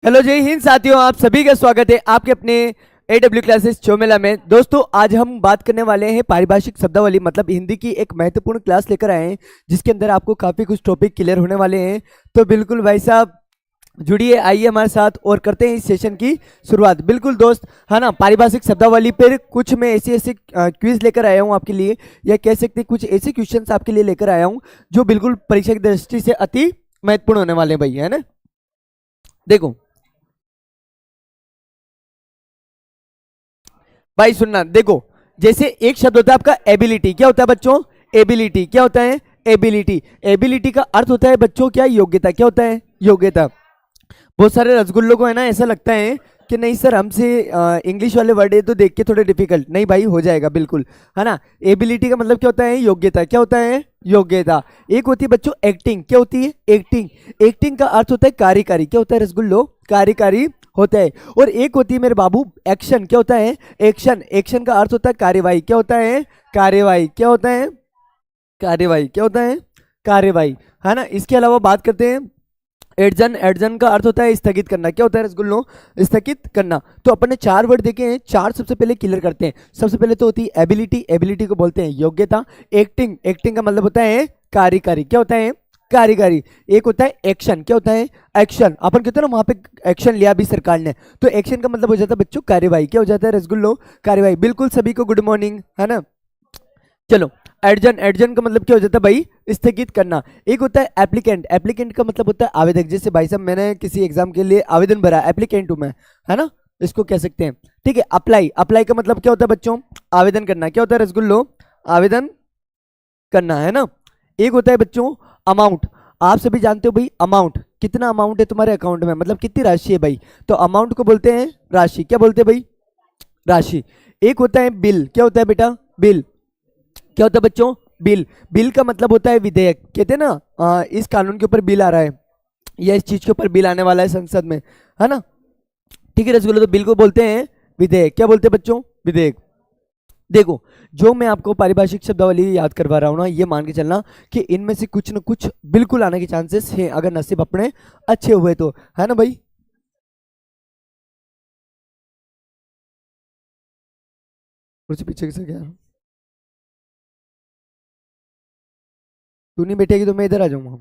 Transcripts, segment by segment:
Hello जय हिंद साथियों, आप सभी का स्वागत है आपके अपने AW क्लासेस चोमेला में। दोस्तों आज हम बात करने वाले हैं पारिभाषिक शब्दावली मतलब हिंदी की एक महत्वपूर्ण क्लास लेकर आए हैं जिसके अंदर आपको काफ़ी कुछ टॉपिक क्लियर होने वाले हैं। तो बिल्कुल भाई साहब जुड़िए, आइए हमारे साथ और करते हैं इस सेशन की शुरुआत। बिल्कुल दोस्त, है ना। पारिभाषिक शब्दावली पर कुछ मैं ऐसे ऐसे क्विज लेकर आया हूँ आपके लिए, या कह सकते हैं कुछ ऐसे क्वेश्चंस आपके लिए लेकर आया हूँ जो बिल्कुल परीक्षा की दृष्टि से अति महत्वपूर्ण होने वाले हैं भाई, है ना। देखो भाई, सुनना। देखो, जैसे एक शब्द होता है आपका एबिलिटी। क्या होता है बच्चों? एबिलिटी। क्या होता है? एबिलिटी। एबिलिटी का अर्थ होता है बच्चों क्या? योग्यता। क्या होता है? योग्यता। बहुत सारे रसगुल्लों को है ना ऐसा लगता है कि नहीं सर हमसे इंग्लिश वाले वर्ड है तो देख के थोड़े डिफिकल्ट। नहीं भाई, हो जाएगा बिल्कुल, है ना। एबिलिटी का मतलब क्या होता है? योग्यता। क्या होता है? योग्यता। एक होती है बच्चों एक्टिंग। क्या होती है? एक्टिंग। एक्टिंग का अर्थ होता है कार्यकारी। क्या होता है रसगुल्लो? कार्यकारी होता है। और एक होती है मेरे बाबू एक्शन। क्या होता है? एक्शन। एक्शन का अर्थ होता है कार्यवाही। क्या होता है? कार्यवाही। क्या होता है? कार्यवाही। क्या होता है? कार्यवाही, है ना। इसके अलावा बात करते हैं एडजन। एडजन का अर्थ होता है स्थगित करना। क्या होता है रसगुल्लो? स्थगित करना। तो अपन ने चार वर्ड देखे हैं, चार सबसे पहले क्लियर करते हैं। सबसे पहले तो होती है एबिलिटी। एबिलिटी को बोलते हैं योग्यता। एक्टिंग। एक्टिंग का मतलब होता है कार्यकारी। क्या होता है? कार्यकारी। एक होता है एक्शन। क्या होता है? एक्शन। अपन कहते हैं ना वहां पे एक्शन लिया भी सरकार ने, तो एक्शन का मतलब हो जाता है बच्चों कार्यवाही। क्या हो जाता है रसगुल्लो? कार्यवाही। बिल्कुल सभी को गुड मॉर्निंग, है ना। चलो, एडजन। एडजन का मतलब क्या हो जाता है भाई? स्थगित करना। एक होता है एप्लीकेंट। एप्लीकेंट का मतलब होता है आवेदक। जैसे भाई साहब मैंने किसी एग्जाम के लिए आवेदन भरा, एप्लीकेंट हूं मैं, है ना। इसको कह सकते हैं। ठीक है। अप्लाई। अप्लाई का मतलब क्या होता है बच्चों? आवेदन करना। क्या होता है रसगुल्लो? आवेदन करना, है ना। एक होता है बच्चों अमाउंट। आप सभी जानते हो भाई अमाउंट, कितना अमाउंट है तुम्हारे अकाउंट में, मतलब कितनी राशि है भाई। तो अमाउंट को बोलते हैं राशि। क्या बोलते हैं भाई? राशि। एक होता है बिल। क्या होता है बेटा? बिल। क्या होता है बच्चों? बिल। बिल का मतलब होता है विधेयक। कहते हैं ना इस कानून के ऊपर बिल आ रहा है, या इस चीज के ऊपर बिल आने वाला है संसद में, है ना। ठीक है रसगुल्ला, तो बिल को बोलते हैं विधेयक। क्या बोलते हैं बच्चों? विधेयक। देखो, जो मैं आपको पारिभाषिक शब्दावली याद करवा रहा हूँ ना, ये मान के चलना कि इनमें से कुछ न कुछ बिल्कुल आने के चांसेस हैं अगर नसीब अपने अच्छे हुए तो, है ना भाई। कुछ पीछे से क्या, तू नहीं बैठेगी तो मैं इधर आ जाऊंगा।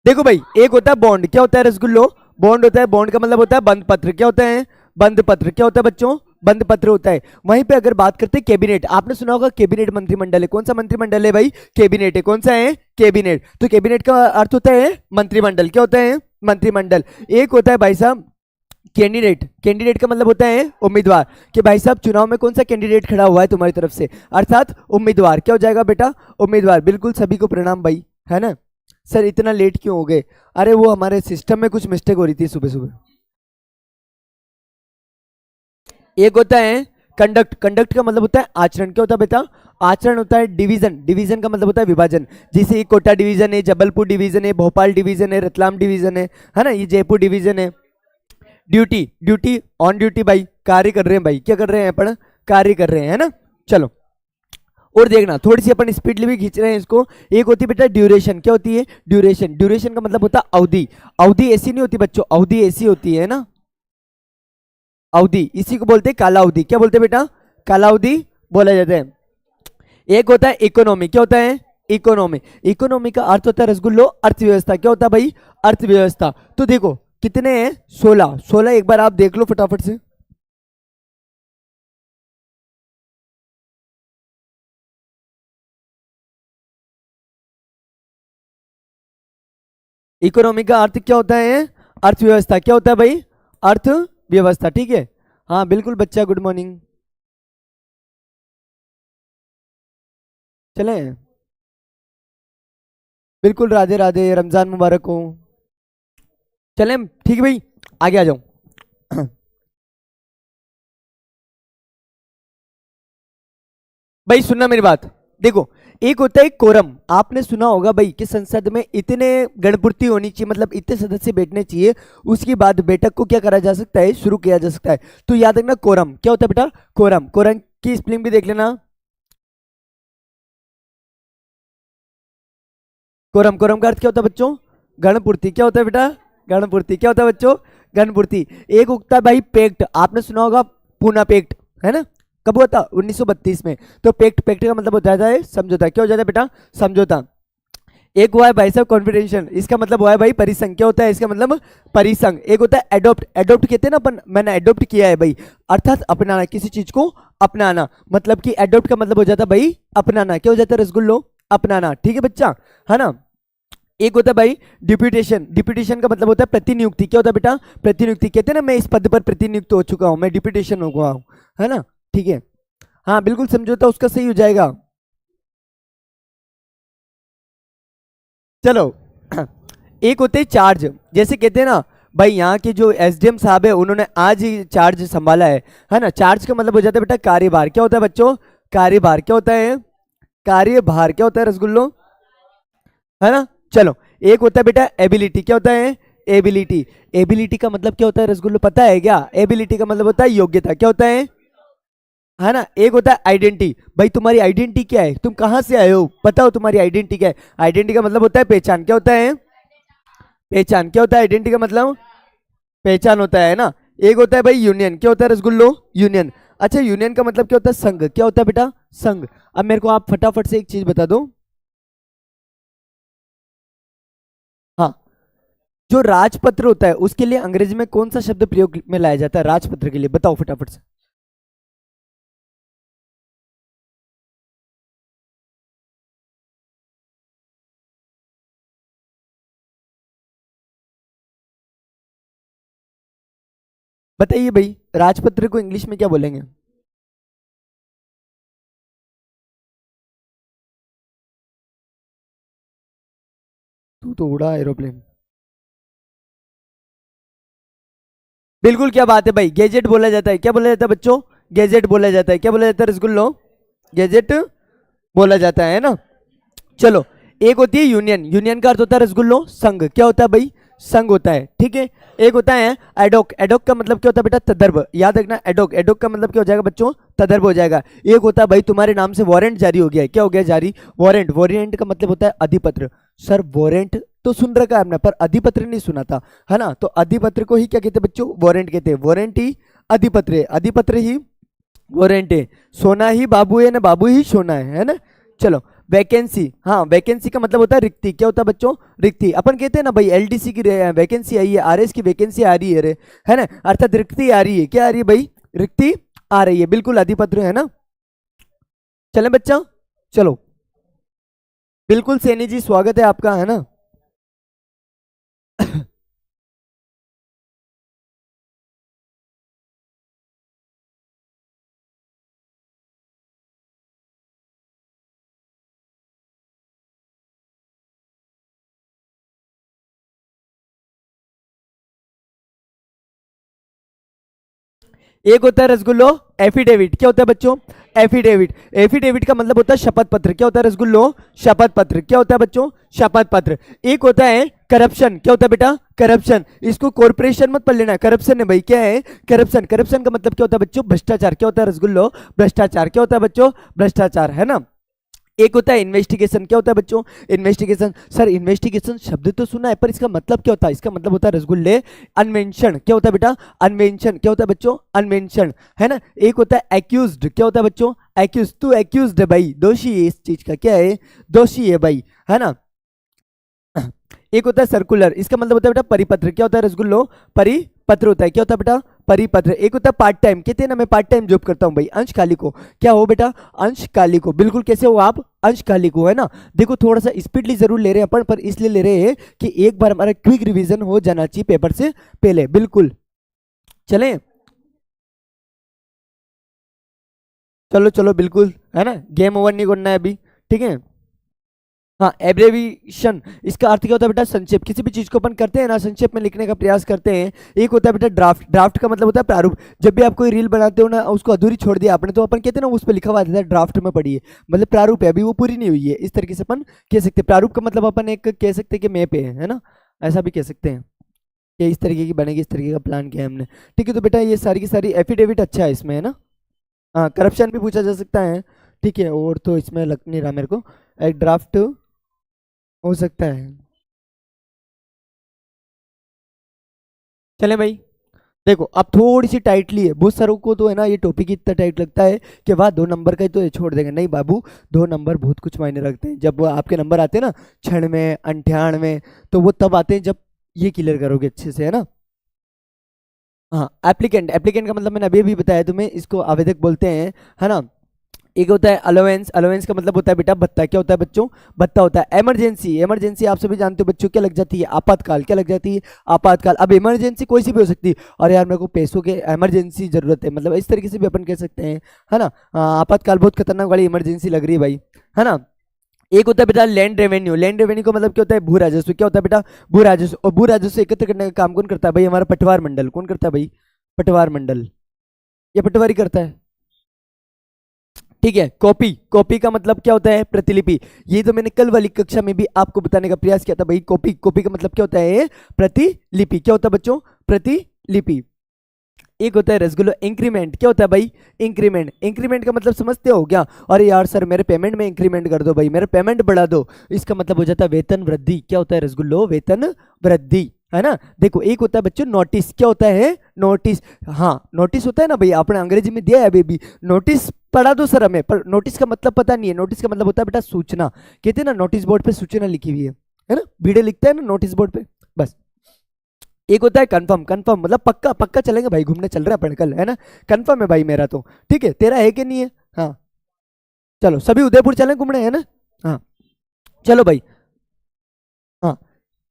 देखो भाई, एक होता है बॉन्ड। क्या होता है रसगुल्लो? बॉन्ड होता है। बॉन्ड का मतलब होता है बंद पत्र। क्या होता है? बंद पत्र। क्या होता है बच्चों? बंद पत्र होता है। वहीं पे अगर बात करते हैं कैबिनेट, आपने सुना होगा कैबिनेट मंत्रिमंडल है। कौन सा मंत्रिमंडल है भाई? कैबिनेट है। कौन सा है? कैबिनेट। तो कैबिनेट का अर्थ होता है मंत्रिमंडल। क्या होता है? मंत्रिमंडल। एक होता है भाई साहब कैंडिडेट। कैंडिडेट का मतलब होता है उम्मीदवार, कि भाई साहब चुनाव में कौन सा कैंडिडेट खड़ा हुआ है तुम्हारी तरफ से, अर्थात उम्मीदवार। क्या हो जाएगा बेटा? उम्मीदवार। बिल्कुल सभी को प्रणाम भाई, है ना। सर इतना लेट क्यों हो गए? अरे वो हमारे सिस्टम में कुछ मिस्टेक हो रही थी सुबह सुबह। एक होता है कंडक्ट। कंडक्ट का मतलब होता है आचरण। क्या होता है बेटा? आचरण होता है डिवीजन। डिवीजन का मतलब होता है विभाजन। जैसे कोटा डिवीजन है, जबलपुर डिवीजन है, भोपाल डिवीजन है, रतलाम डिवीजन है ना, ये जयपुर डिवीजन है। ड्यूटी। ड्यूटी ऑन ड्यूटी भाई, कार्य कर रहे हैं भाई। क्या कर रहे हैं अपन? कार्य कर रहे हैं, है ना। चलो, और देखना थोड़ी सी अपन स्पीडली भी खींच रहे हैं इसको। एक होती है बेटा ड्यूरेशन। क्या होती है? ड्यूरेशन। ड्यूरेशन का मतलब होता है अवधि। अवधि ऐसी नहीं होती बच्चों, अवधि ऐसी होती है ना, अवधि। इसी को बोलते हैं काला अवधि। क्या बोलते हैं बेटा? काला अवधि बोला जाता है। एक होता है इकोनॉमी। क्या होता है? इकोनॉमी। इकोनॉमी का अर्थ होता है रसगुल्लो अर्थव्यवस्था। क्या होता है भाई? अर्थव्यवस्था। तो देखो कितने हैं? 16। 16 एक बार आप देख लो फटाफट से। इकोनॉमी का अर्थ क्या होता है? अर्थव्यवस्था। क्या होता है भाई? अर्थव्यवस्था। ठीक है। हाँ बिल्कुल बच्चा, गुड मॉर्निंग। चले, बिल्कुल राधे राधे, रमजान मुबारक हो। चले ठीक है भाई, आगे आ जाओ। भाई सुनना मेरी बात। देखो, एक होता है कोरम। आपने सुना होगा भाई कि संसद में इतने गणपूर्ति होनी चाहिए, मतलब इतने सदस्य बैठने चाहिए, उसके बाद बैठक को क्या करा जा सकता है? शुरू किया जा सकता है। तो याद रखना कोरम। क्या होता है बेटा? कोरम। कोरम की स्पेलिंग भी देख लेना। कोरम। कोरम का अर्थ क्या होता है बच्चों? गणपूर्ति। क्या होता है बेटा? गणपूर्ति। क्या होता है बच्चों? गणपूर्ति। एक उगता है भाई पेक्ट, आपने सुना होगा पूना पेक्ट, है ना, कब हुआ था 1932 में। तो पेक्ट, पेक्ट का मतलब हो जाता है समझौता। क्या हो जाता है बेटा, समझौता। एक हुआ है भाई साहब कॉन्फिडेंशियल, इसका मतलब हुआ है भाई परिसंघ। क्या होता है इसका मतलब, परिसंघ। एक होता है एडोप्ट, एडोप्ट कहते हैं ना अपन, मैंने एडोप्ट किया है भाई, अर्थात अपनाना, किसी चीज को अपनाना। मतलब कि एडोप्ट का मतलब हो जाता है भाई अपनाना। क्या हो जाता है रसगुल्लो, अपनाना। ठीक है बच्चा, है ना। एक होता है भाई डिप्यूटेशन, डिप्यूटेशन का मतलब होता है प्रतिनियुक्ति। क्या होता है बेटा, प्रतिनियुक्ति। कहते हैं ना मैं इस पद पर प्रतिनियुक्त हो चुका हूं, मैं डिप्यूटेशन हो गया हूं, है ना। ठीक है, हाँ बिल्कुल समझौता उसका सही हो जाएगा। चलो एक होते हैं चार्ज, जैसे कहते हैं ना भाई यहाँ के जो एसडीएम साहब है उन्होंने आज ही चार्ज संभाला है ना। चार्ज का मतलब हो जाता है बेटा कार्यभार। क्या होता है बच्चों, कार्यभार। क्या होता है, कार्यभार। क्या होता है रसगुल्लो, है ना। चलो एक होता है बेटा एबिलिटी। क्या होता है, एबिलिटी। एबिलिटी का मतलब क्या होता है रसगुल्लो, पता है क्या, एबिलिटी का मतलब होता है योग्यता। क्या होता है ना। एक होता है आइडेंटिटी, भाई तुम्हारी आइडेंटिटी क्या है, तुम कहां से आए हो, पता हो तुम्हारी आइडेंटिटी क्या है। आइडेंटिटी का मतलब होता है पहचान। क्या होता है, पहचान। क्या होता है आइडेंटिटी का मतलब, पहचान होता है ना। एक होता है भाई यूनियन। क्या होता है रसगुल्लो, यूनियन। अच्छा यूनियन का मतलब क्या होता है, संघ। क्या होता है बेटा, संघ। अब मेरे को आप फटाफट से एक चीज बता दो, हाँ, जो राजपत्र होता है उसके लिए अंग्रेजी में कौन सा शब्द प्रयोग में लाया जाता है, राजपत्र के लिए बताओ फटाफट से। बताइए भाई, राजपत्र को इंग्लिश में क्या बोलेंगे। तू तो उड़ा एरोप्लेन। बिल्कुल, क्या बात है भाई, गैजेट बोला जाता है। क्या बोला जाता है बच्चों, गैजेट बोला जाता है। क्या बोला जाता है रसगुल्लो, गैजेट बोला जाता है ना। चलो एक होती है यूनियन, यूनियन का अर्थ होता है रसगुल्लो संघ। क्या होता है भाई, संघ होता है। ठीक है, एक होता है एडोक, एडोक का मतलब क्या होता है बेटा, तदर्भ। याद रखना एडोक, एडोक का मतलब क्या हो जाएगा बच्चों, तदर्भ हो जाएगा। एक होता है भाई तुम्हारे नाम से वारंट जारी हो गया है। क्या हो गया जारी, वारंट। वारंट का मतलब होता है अधिपत्र। सर वारंट तो सुन रखा है आपने, पर अधिपत्र नहीं सुना था, है ना। तो अधिपत्र को ही क्या कहते हैं बच्चों, वारंट कहते हैं। वारंट ही अधिपत्र है, अधिपत्र ही वारंट है। सोना ही बाबू है ना, बाबू ही सोना है ना। चलो वैकेंसी, हाँ वैकेंसी का मतलब होता है रिक्ति। क्या होता है बच्चों, रिक्ति। अपन कहते हैं ना भाई एलडीसी की वैकेंसी आई है, आरएस की वैकेंसी आ रही है रे, है ना, अर्थात रिक्ति आ रही है। क्या आ रही है भाई, रिक्ति आ रही है, बिल्कुल अधिपत्र है ना। चले बच्चा, चलो बिल्कुल सैनी जी स्वागत है आपका, है ना। एक होता है रसगुल्लो एफिडेविट। क्या होता है बच्चों, एफिडेविट। एफिडेविट का मतलब होता है शपथ पत्र। क्या होता है रसगुल्लो, शपथ पत्र। क्या होता है बच्चों, शपथ पत्र। एक होता है करप्शन। क्या होता है बेटा, करप्शन। इसको कॉर्पोरेशन मत पढ़ लेना, करप्शन है भाई। क्या है, करप्शन। करप्शन का मतलब क्या होता है बच्चों, भ्रष्टाचार। क्या होता है रसगुल्लो, भ्रष्टाचार। क्या होता है बच्चों, भ्रष्टाचार, है ना। एक होता है इन्वेस्टिगेशन। क्या होता है बच्चों, इन्वेस्टिगेशन। सर इन्वेस्टिगेशन शब्द तो सुना है, पर इसका मतलब क्या होता है, इसका मतलब होता है रसगुल्ले अनवेंशन। क्या होता है बेटा, अनवेंशन। क्या होता है बच्चों, अनवेंशन, है ना। एक होता है एक्यूज्ड। क्या होता है बच्चों, एक्यूज। तू एक्यूज्ड है भाई, दोषी है इस चीज का, क्या है, दोषी है भाई, है ना। एक होता है सर्कुलर, इसका मतलब होता है बेटा परिपत्र। क्या होता है रसगुल्लो, परिपत्र होता है। क्या होता है बेटा, परिपत्र। एक होता है पार्ट टाइम, कहते हैं ना मैं पार्ट टाइम जॉब करता हूँ भाई, अंशकालिक हो। क्या हो बेटा, अंशकालिक हो। बिल्कुल, कैसे हो आप, अंशकालिक हो, है ना। देखो थोड़ा सा स्पीडली जरूर ले रहे हैं अपन, पर इसलिए ले रहे हैं कि एक बार हमारा क्विक रिवीजन हो जाना चाहिए पेपर से पहले। बिल्कुल, चलें, चलो चलो बिल्कुल, है ना, गेम ओवर नहीं करना है अभी। ठीक है, हाँ एब्रेविएशन, इसका अर्थ क्या होता है बेटा, संक्षेप। किसी भी चीज को अपन करते हैं ना, संक्षेप में लिखने का प्रयास करते हैं। एक होता है बेटा ड्राफ्ट, ड्राफ्ट का मतलब होता है प्रारूप। जब भी आप कोई रील बनाते हो ना, उसको अधूरी छोड़ दिया आपने, तो अपन कहते हैं ना उस पर लिखा हुआ आता है ड्राफ्ट में पड़ी है, मतलब प्रारूप है, अभी वो पूरी नहीं हुई है। इस तरीके से अपन कह सकते हैं। प्रारूप का मतलब अपन एक कह सकते हैं कि मैप है ना, ऐसा भी कह सकते हैं कि इस तरीके की बनेगी, इस तरीके का प्लान किया है हमने। ठीक है, तो बेटा ये सारी की सारी एफिडेविट अच्छा है इसमें, है ना। हाँ करप्शन भी पूछा जा सकता है। ठीक है, और तो इसमें लग नहीं रहा मेरे को, एक ड्राफ्ट हो सकता है। चले भाई, देखो अब थोड़ी सी टाइटली है, बहुत सारों को तो है ना ये टॉपिक इतना टाइट लगता है कि वाह 2 नंबर का ही तो ये छोड़ देंगे। नहीं बाबू, 2 नंबर बहुत कुछ मायने रखते हैं। जब वो आपके नंबर आते हैं ना 96 98, तो वो तब आते हैं जब ये क्लियर करोगे अच्छे से, है ना। हाँ, एप्लीकेंट, एप्लीकेंट का मतलब मैंने अभी भी बताया तुम्हें, इसको आवेदक बोलते हैं, है ना। एक होता है अलाउंस, अलाउंस का मतलब होता है बेटा भत्ता। क्या होता है बच्चों? भत्ता होता है। इमरजेंसी, इमरजेंसी आप सभी जानते हो बच्चों क्या लग जाती है? आपातकाल। क्या लग जाती है? आपातकाल। अब इमरजेंसी कोई सी भी हो सकती है, और यार मेरे को पैसों के इमरजेंसी जरूरत है, मतलब इस तरीके से भी अपन कह सकते हैं, है ना। आपातकाल बहुत खतरनाक वाली इमरजेंसी लग रही है भाई, है ना। एक होता है बेटा लैंड रेवेन्यू। लैंड रेवेन्यू का मतलब क्या होता है? भू राजस्व। क्या होता है बेटा? भू राजस्व। और भू राजस्व एकत्र करने का काम कौन करता है भाई? हमारा पटवार मंडल। कौन करता है भाई? पटवार मंडल, ये पटवारी करता है। ठीक है। कॉपी, कॉपी का मतलब क्या होता है? प्रतिलिपि। ये तो मैंने कल वाली कक्षा में भी आपको बताने का प्रयास किया था भाई। कॉपी, कॉपी का मतलब क्या होता है? प्रतिलिपि। क्या होता है बच्चों? प्रतिलिपि। एक होता है रसगुल्ला इंक्रीमेंट। क्या होता है भाई? इंक्रीमेंट। इंक्रीमेंट का मतलब समझते हो क्या? अरे यार सर मेरे पेमेंट में इंक्रीमेंट कर दो भाई, मेरा पेमेंट बढ़ा दो। इसका मतलब हो जाता है वेतन वृद्धि। क्या होता है रसगुल्लो? वेतन वृद्धि, है ना। देखो एक होता है बच्चों नोटिस। क्या होता है? नोटिस। हाँ नोटिस होता है ना भाई, आपने अंग्रेजी में दिया है अभी भी। नोटिस पढ़ा दो सर हमें, पर नोटिस का मतलब पता नहीं है। नोटिस का मतलब होता है बेटा सूचना। कहते हैं ना नोटिस बोर्ड पे सूचना लिखी हुई है ना, वीडियो लिखते हैं ना नोटिस बोर्ड पे, बस। एक होता है कंफर्म। कंफर्म मतलब पक्का, पक्का चलेंगे भाई, घूमने चल रहा है अपन कल, है ना। कंफर्म है भाई मेरा तो। ठीक है, तेरा है कि नहीं है? हाँ चलो सभी उदयपुर चलें घूमने, है ना। हाँ चलो भाई। हाँ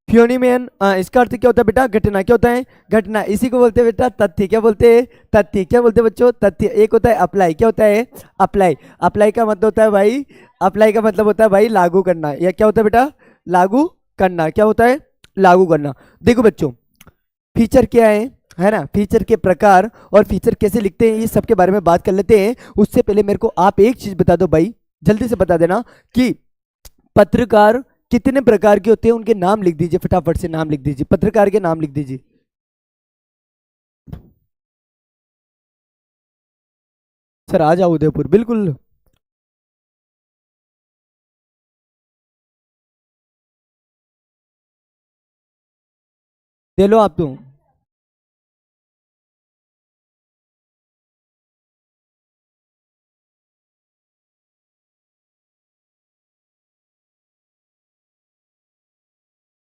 फ्योनिमियन, इसका अर्थ क्या होता है बेटा? घटना। क्या होता है? घटना। इसी को बोलते हैं बेटा तथ्य। क्या बोलते हैं? तथ्य। क्या बोलते हैं बच्चों? तथ्य। एक होता है अप्लाई। क्या होता है? अप्लाई। अप्लाई का मतलब होता है भाई, अप्लाई का मतलब होता है भाई लागू करना। या क्या होता है बेटा? लागू करना। क्या होता है? लागू करना। देखो बच्चों, फीचर क्या है ना, फीचर के प्रकार और फीचर कैसे लिखते हैं, ये सब के बारे में बात कर लेते हैं। उससे पहले मेरे को आप एक चीज बता दो भाई, जल्दी से बता देना कि पत्रकार कितने प्रकार के होते हैं, उनके नाम लिख दीजिए, फटाफट से नाम लिख दीजिए, पत्रकार के नाम लिख दीजिए। सर आ जाओ उदयपुर, बिल्कुल। दे लो आप तो।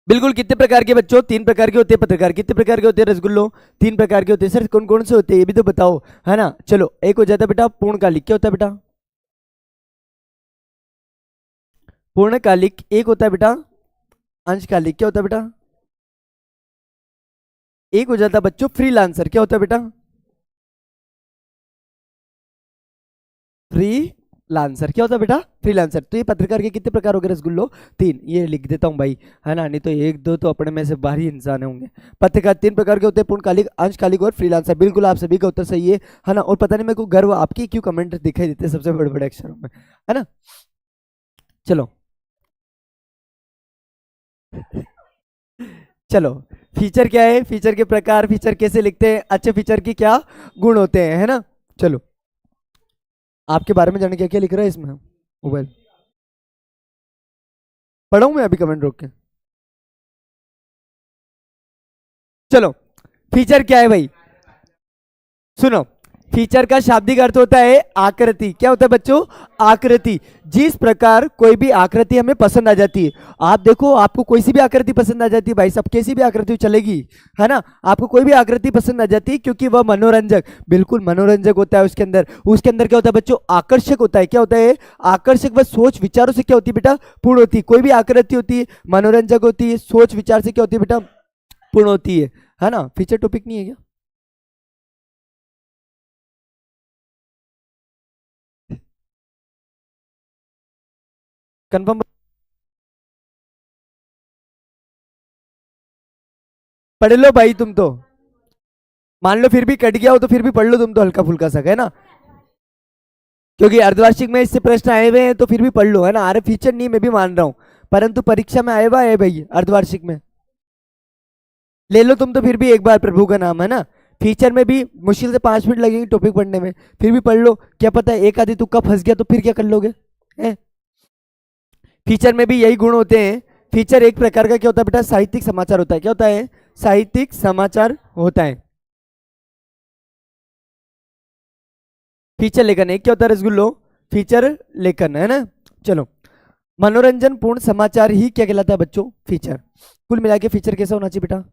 बिल्कुल। कितने प्रकार के बच्चों? 3 प्रकार के होते हैं पत्रकार। कितने प्रकार के होते हैं रसगुल्लो? 3 प्रकार के होते हैं। सर कौन कौन से होते हैं ये भी तो बताओ, है ना। चलो एक हो जाता है बेटा पूर्णकालिक। क्या होता है बेटा? पूर्णकालिक। एक होता है बेटा अंशकालिक। क्या होता है बेटा? एक हो जाता है बच्चों फ्रीलांसर। क्या होता है बेटा? Free lancer. क्या होता है बेटा? फ्रीलांसर। तो ये पत्रकार के कितने प्रकार हो गए रसगुल्लो? 3। ये लिख देता हूँ भाई, है ना, नहीं तो एक दो तो अपने में से बाहरी इंसान होंगे। पत्रकार 3 प्रकार के होते हैं, पूर्णकालिक, अंशकालिक और फ्रीलांसर। बिल्कुल आप सभी का उत्तर सही है ना। और पता नहीं मेरे को गर्व आपकी क्यों कमेंट दिखाई देते हैं सबसे बड़े बड़े अक्षरों में, है ना। चलो चलो, फीचर क्या है, फीचर के प्रकार, फीचर कैसे लिखते हैं, अच्छे फीचर की क्या गुण होते हैं, है ना। चलो आपके बारे में जाने क्या क्या लिख रहा है इसमें मोबाइल, पढ़ाऊं मैं अभी कमेंट रोक के। चलो फीचर क्या है भाई, सुनो। फीचर का शाब्दिक अर्थ होता है आकृति। क्या होता है बच्चों? आकृति। जिस प्रकार कोई भी आकृति हमें पसंद आ जाती है, आप देखो आपको कोई सी भी आकृति पसंद आ जाती है भाई, सब कैसी भी आकृति चलेगी, है ना। आपको कोई भी आकृति पसंद आ जाती है क्योंकि वह मनोरंजक, बिल्कुल मनोरंजक होता है। उसके अंदर क्या होता है बच्चों? आकर्षक होता है। क्या होता है? आकर्षक। वह सोच विचारों से क्या होती है बेटा? पूर्ण होती है। कोई भी आकृति होती है मनोरंजक होती है, सोच विचार से क्या होती है बेटा? पूर्ण होती है ना। फीचर टॉपिक नहीं है क्या? कंफर्म? पढ़ लो भाई तुम तो, मान लो फिर भी कट गया हो तो फिर भी पढ़ लो तुम तो हल्का फुल्का सा, है ना। क्योंकि अर्धवार्षिक में इससे प्रश्न आए हुए हैं तो फिर भी पढ़ लो, है ना। अरे फीचर नहीं मैं भी मान रहा हूँ, परंतु परीक्षा में आए हुआ है भाई अर्धवार्षिक में। ले लो तुम तो फिर भी एक बार, प्रभु का नाम, है ना। फीचर में भी मुश्किल से 5 मिनट लगेंगे टॉपिक पढ़ने में, फिर भी पढ़ लो। क्या पता है एक आधी तुक्का फंस गया तो फिर क्या कर लोगे, है? फीचर में भी यही गुण होते हैं। फीचर एक प्रकार का क्या होता है बेटा? साहित्यिक समाचार होता है। क्या होता है? साहित्यिक समाचार होता है। फीचर लेखन एक क्या होता है रसगुल्लो? फीचर लेखन, है ना। चलो, मनोरंजन पूर्ण समाचार ही क्या कहलाता है बच्चों? फीचर। कुल मिला के फीचर कैसा होना चाहिए बेटा?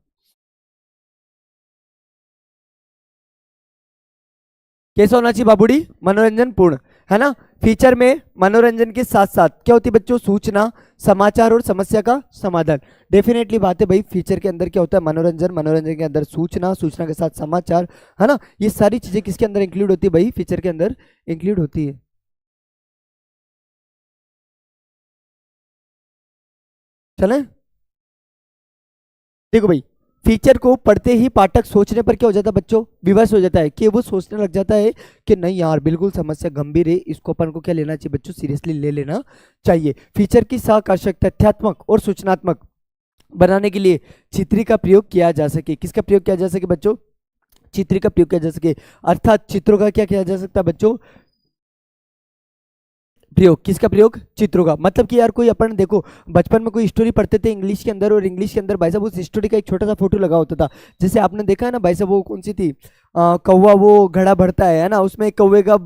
कैसा होना चाहिए बाबूडी? मनोरंजन पूर्ण, है ना। फीचर में मनोरंजन के साथ साथ क्या होती है बच्चों? सूचना, समाचार और समस्या का समाधान। डेफिनेटली बात है भाई, फीचर के अंदर क्या होता है? मनोरंजन, मनोरंजन के अंदर सूचना, सूचना के साथ समाचार, है ना। ये सारी चीजें किसके अंदर इंक्लूड होती है भाई? फीचर के अंदर इंक्लूड होती है। चले, देखो भाई, फीचर को पढ़ते ही पाठक सोचने पर क्या हो जाता है बच्चों? विवश हो जाता है, कि वो सोचने लग जाता है कि नहीं यार बिल्कुल समस्या गंभीर है, इसको अपन को क्या लेना चाहिए बच्चों? सीरियसली ले लेना चाहिए। फीचर की साकर्षक, तथ्यात्मक और सूचनात्मक बनाने के लिए चित्री का प्रयोग किया जा सके। किसका प्रयोग किया जा सके बच्चों? चित्र का प्रयोग किया जा सके, अर्थात चित्रों का क्या किया जा सकता है बच्चों? प्रयोग। किसका प्रयोग? चित्रों का। मतलब कि यार कोई अपन देखो, बचपन में कोई स्टोरी पढ़ते थे इंग्लिश के अंदर, और इंग्लिश के अंदर भाई साहब उस स्टोरी का एक छोटा सा फोटो लगा होता था। जैसे आपने देखा है ना भाई साहब, वो कौन सी थी, कौवा वो घड़ा भरता है ना, उसमें एक कौवे का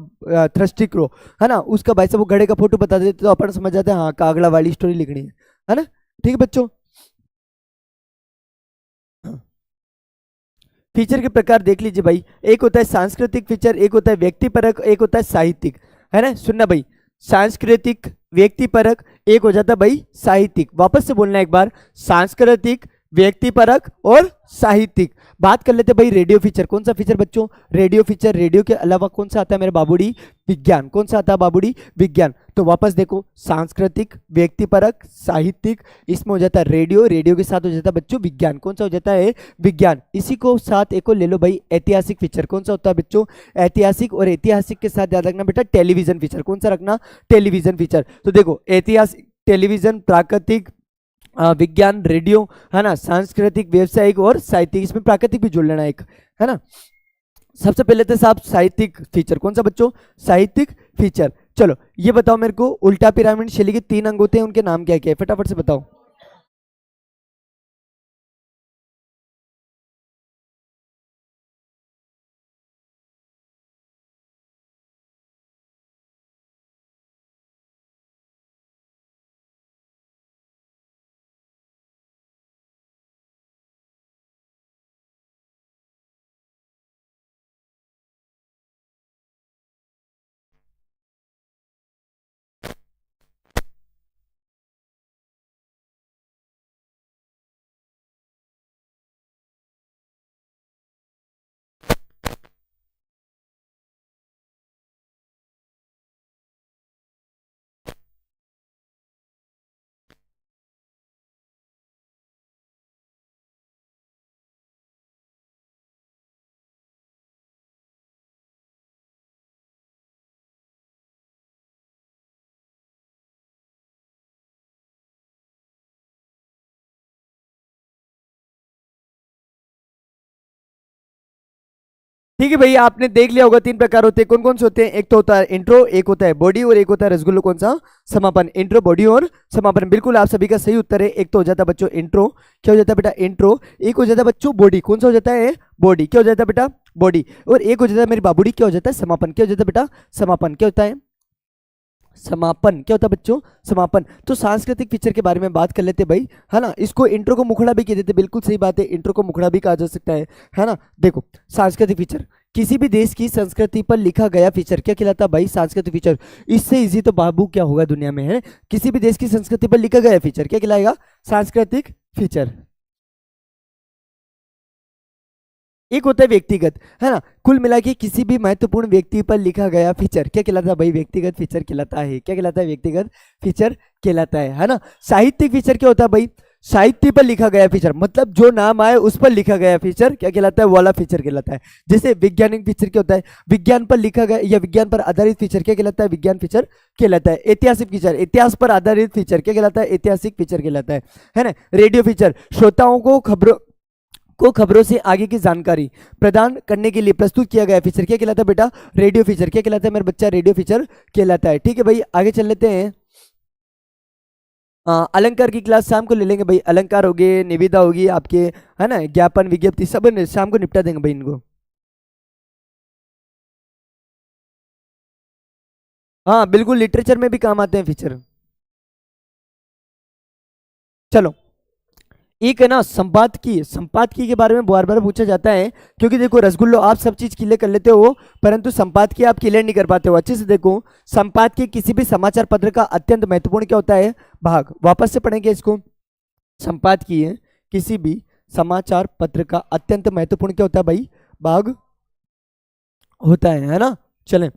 थ्रस्टी क्रो, है ना, उसका भाई साहब वो घड़े का फोटो बता देते तो अपन समझ जाते हैं हाँ कागड़ा वाली स्टोरी लिखनी है ना। ठीक है बच्चों। फीचर के प्रकार देख लीजिए भाई, एक होता है सांस्कृतिक फीचर, एक होता है व्यक्तिपरक, एक होता है साहित्यिक, है ना। सुनना भाई, सांस्कृतिक, व्यक्तिपरक, एक हो जाता है भाई साहित्यिक। वापस से बोलना एक बार, सांस्कृतिक, व्यक्तिपरक और साहित्यिक। बात कर लेते हैं भाई रेडियो फीचर। कौन सा फीचर बच्चों? Radio feature. रेडियो के अलावा कौन सा आता है मेरे बाबूडी? विज्ञान। कौन सा आता है बाबूडी? विज्ञान। तो वापस देखो, सांस्कृतिक, व्यक्तिपरक, साहित्यिक, इसमें हो जाता है रेडियो, रेडियो के साथ हो जाता है बच्चों विज्ञान। कौन सा हो जाता है? विज्ञान। इसी को साथ एक और ले लो भाई, ऐतिहासिक फीचर। कौन सा होता है बच्चों? ऐतिहासिक। और ऐतिहासिक के साथ याद रखना बेटा टेलीविजन फीचर। कौन सा रखना? Television feature. तो देखो, ऐतिहासिक, टेलीविजन, प्राकृतिक, विज्ञान, रेडियो, है ना, सांस्कृतिक, व्यवसायिक और साहित्यिक। इसमें प्राकृतिक भी जोड़ लेना एक, है ना। सबसे पहले तो साहब साहित्यिक फीचर। कौन सा बच्चों? साहित्यिक फीचर। चलो ये बताओ मेरे को, उल्टा पिरामिड शैली के 3 अंग होते हैं, उनके नाम क्या क्या है? फटाफट से बताओ। ठीक है भैया, आपने देख लिया होगा 3 प्रकार होते हैं। कौन कौन से होते हैं? एक तो होता है इंट्रो, एक होता है बॉडी, और एक होता है रसगुल्लो। कौन सा? समापन। इंट्रो, बॉडी और समापन। बिल्कुल आप सभी का सही उत्तर है। एक तो हो जाता है बच्चों इंट्रो, क्या हो जाता है बेटा? इंट्रो। एक हो जाता है बच्चों बॉडी। कौन सा हो जाता है? बॉडी। क्या हो जाता है बेटा? बॉडी। और एक हो जाता है मेरी बाबूडी, क्या हो जाता है? समापन। क्या हो जाता है बेटा? समापन। क्या होता है? समापन। क्या होता है बच्चों? समापन। तो सांस्कृतिक फीचर के बारे में बात कर लेते हैं भाई, है ना। इसको इंट्रो को मुखड़ा भी कह देते हैं। बिल्कुल सही बात है, इंट्रो को मुखड़ा भी कहा जा सकता है ना। देखो, सांस्कृतिक फीचर, किसी भी देश की संस्कृति पर लिखा गया फीचर क्या कहलाता है भाई? सांस्कृतिक फीचर। इससे इजी तो बाबू क्या होगा दुनिया में, है? किसी भी देश की संस्कृति पर लिखा गया फीचर क्या कहलाएगा? सांस्कृतिक फीचर। एक होता है व्यक्तिगत, है ना। कुल मिला के किसी भी महत्वपूर्ण व्यक्ति पर लिखा गया फीचर क्या कहलाता है भाई? व्यक्तिगत फीचर कहलाता है। क्या कहलाता है? व्यक्तिगत फीचर कहलाता है ना। साहित्यिक फीचर क्या होता है भाई? साहित्य पर लिखा गया फीचर, मतलब जो नाम आए उस पर लिखा गया फीचर क्या कहलाता है? वाला फीचर कहलाता है। जैसे वैज्ञानिक फीचर क्या होता है? विज्ञान पर लिखा गया या विज्ञान पर आधारित फीचर क्या कहलाता है? विज्ञान फीचर कहलाता है। ऐतिहासिक फीचर, इतिहास पर आधारित फीचर क्या कहलाता है? ऐतिहासिक फीचर कहलाता है ना। रेडियो फीचर, श्रोताओं को खबरों से आगे की जानकारी प्रदान करने के लिए प्रस्तुत किया गया फीचर क्या कहलाता है बेटा? Radio feature. क्या कहलाता है मेरा बच्चा? रेडियो फीचर कहलाता है। ठीक है भाई, आगे चल लेते हैं। अलंकार की क्लास शाम को ले लेंगे भाई, अलंकार हो गए, निविदा होगी आपके, है ना, ज्ञापन विज्ञप्ति सब शाम को निपटा देंगे भाई इनको। हाँ बिल्कुल, लिटरेचर में भी काम आते हैं फीचर। चलो, एक है ना संपादकीय, संपादकीय के बारे में बार बार पूछा जाता है, क्योंकि देखो रसगुल्लो आप सब चीज क्लियर कर लेते हो, परंतु संपादकीय आप क्लियर नहीं कर पाते हो अच्छे से। देखो, संपादकीय किसी भी समाचार पत्र का अत्यंत महत्वपूर्ण क्या होता है भाग, वापस से पढ़ेंगे इसको। संपादकीय किसी भी समाचार पत्र का अत्यंत महत्वपूर्ण क्या होता है भाई, भाग होता है ना। चलें,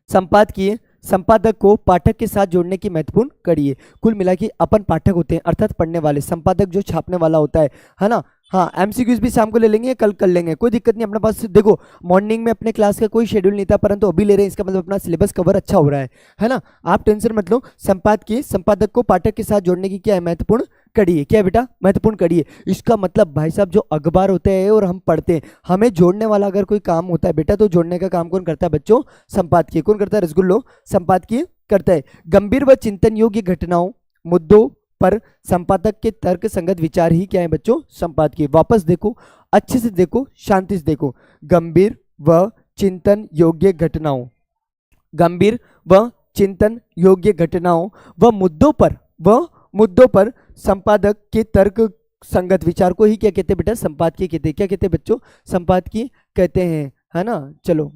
संपादकीय संपादक को पाठक के साथ जोड़ने की महत्वपूर्ण कड़ी है। कुल मिला के अपन पाठक होते हैं, अर्थात पढ़ने वाले, संपादक जो छापने वाला होता है ना। हाँ, एमसीक्यूज भी शाम को ले लेंगे, कल कर लेंगे, कोई दिक्कत नहीं अपने पास। देखो मॉर्निंग में अपने क्लास का कोई शेड्यूल नहीं था, परंतु अभी ले रहे हैं, इसका मतलब अपना सिलेबस कवर अच्छा हो रहा है ना। आप टेंशन मत लो। संपादकीय संपादक को पाठक के साथ जोड़ने की क्या है, महत्वपूर्ण कड़ी है। क्या है बेटा, महत्वपूर्ण कड़ी है। इसका मतलब भाई साहब जो अखबार होते हैं और हम पढ़ते हैं, हमें जोड़ने वाला अगर कोई काम होता है बेटा, तो जोड़ने का काम कौन करता है बच्चों, संपादकीय। कौन करता है रसगुल्लो, संपादकीय करता है। गंभीर व चिंतन योग्य घटनाओं मुद्दों पर संपादक के तर्क संगत विचार ही क्या है बच्चों, संपादकीय। वापस देखो, अच्छे से देखो, शांति से देखो। गंभीर व चिंतन योग्य घटनाओं, गंभीर व चिंतन योग्य घटनाओं व मुद्दों पर संपादक के तर्क संगत विचार को ही क्या कहते हैं बेटा, संपादकीय कहते हैं। क्या कहते हैं बच्चों, संपादकीय कहते हैं, है ना। चलो,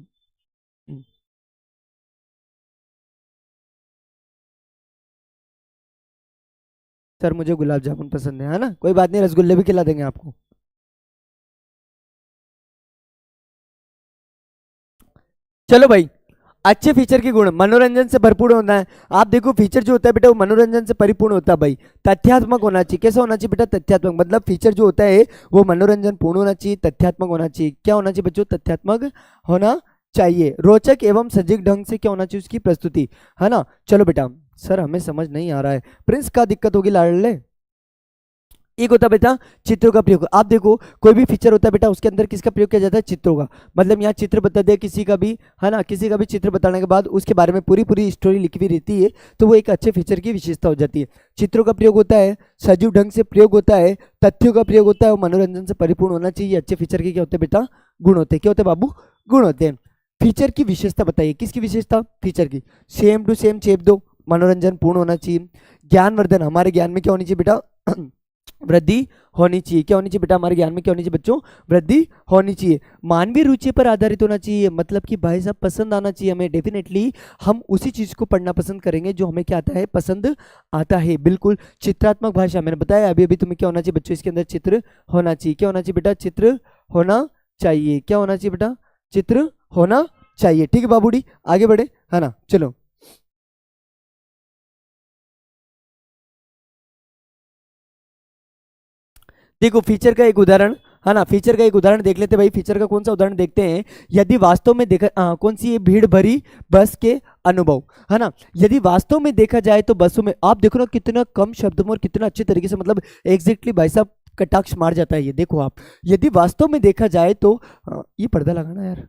सर मुझे गुलाब जामुन पसंद है ना, कोई बात नहीं, रसगुल्ले भी खिला देंगे आपको। चलो भाई, अच्छे फीचर के गुण, मनोरंजन से भरपूर होना है। आप देखो फीचर जो होता है बेटा वो मनोरंजन से परिपूर्ण होता है भाई। तथ्यात्मक होना चाहिए। कैसा होना चाहिए बेटा, तथ्यात्मक। मतलब फीचर जो होता है वो मनोरंजन पूर्ण होना चाहिए, तथ्यात्मक होना चाहिए। क्या होना चाहिए बच्चों, तथ्यात्मक होना चाहिए। रोचक एवं सजग ढंग से क्या होना चाहिए उसकी प्रस्तुति, है ना। चलो बेटा, सर हमें समझ नहीं आ रहा है, प्रिंस का दिक्कत होगी लाडले। एक होता है बेटा चित्रों का प्रयोग। आप देखो कोई भी फीचर होता है बेटा, उसके अंदर किसका प्रयोग किया जाता है, चित्रों का। मतलब यहाँ चित्र बता दे किसी का भी, है ना, किसी का भी चित्र बताने के बाद उसके बारे में पूरी पूरी स्टोरी लिखी हुई रहती है, तो वो एक अच्छे फीचर की विशेषता हो जाती है। चित्रों का प्रयोग होता है, सजीव ढंग से प्रयोग होता है, तथ्यों का प्रयोग होता है, और मनोरंजन से परिपूर्ण होना चाहिए। अच्छे फीचर के क्या होते हैं बेटा, गुण होते हैं। क्या होते हैं बाबू, गुण होते हैं। फीचर की विशेषता बताइए, किसकी विशेषता, फीचर की। सेम टू सेम चेप दो, मनोरंजन पूर्ण होना चाहिए। ज्ञानवर्धन, हमारे ज्ञान में क्या होनी चाहिए बेटा, वृद्धि होनी चाहिए। क्या होनी चाहिए बेटा, हमारे ज्ञान में क्या होनी चाहिए बच्चों, वृद्धि होनी चाहिए। मानवीय रुचि पर आधारित होना चाहिए, मतलब कि भाई साहब पसंद आना चाहिए हमें। डेफिनेटली हम उसी चीज को पढ़ना पसंद करेंगे जो हमें क्या आता है, पसंद आता है। बिल्कुल। चित्रात्मक भाषा, मैंने बताया अभी अभी तुम्हें, क्या होना चाहिए बच्चों, इसके अंदर चित्र होना चाहिए। क्या होना चाहिए बेटा, चित्र होना चाहिए। क्या होना चाहिए बेटा, चित्र होना चाहिए। ठीक है बाबूडी, आगे बढ़े, है ना। चलो, देखो फीचर का एक उदाहरण, है ना, फीचर का एक उदाहरण देख लेते हैं भाई। फीचर का कौन सा उदाहरण देखते हैं, यदि वास्तव में देखा कौन सी है, भीड़ भरी बस के अनुभव, है ना। यदि वास्तव में देखा जाए तो बसों में, आप देखो ना कितना कम शब्दों में और कितना अच्छे तरीके से, मतलब एग्जैक्टली भाई साहब कटाक्ष मार जाता है ये। देखो आप, यदि वास्तव में देखा जाए तो ये पर्दा लगाना यार।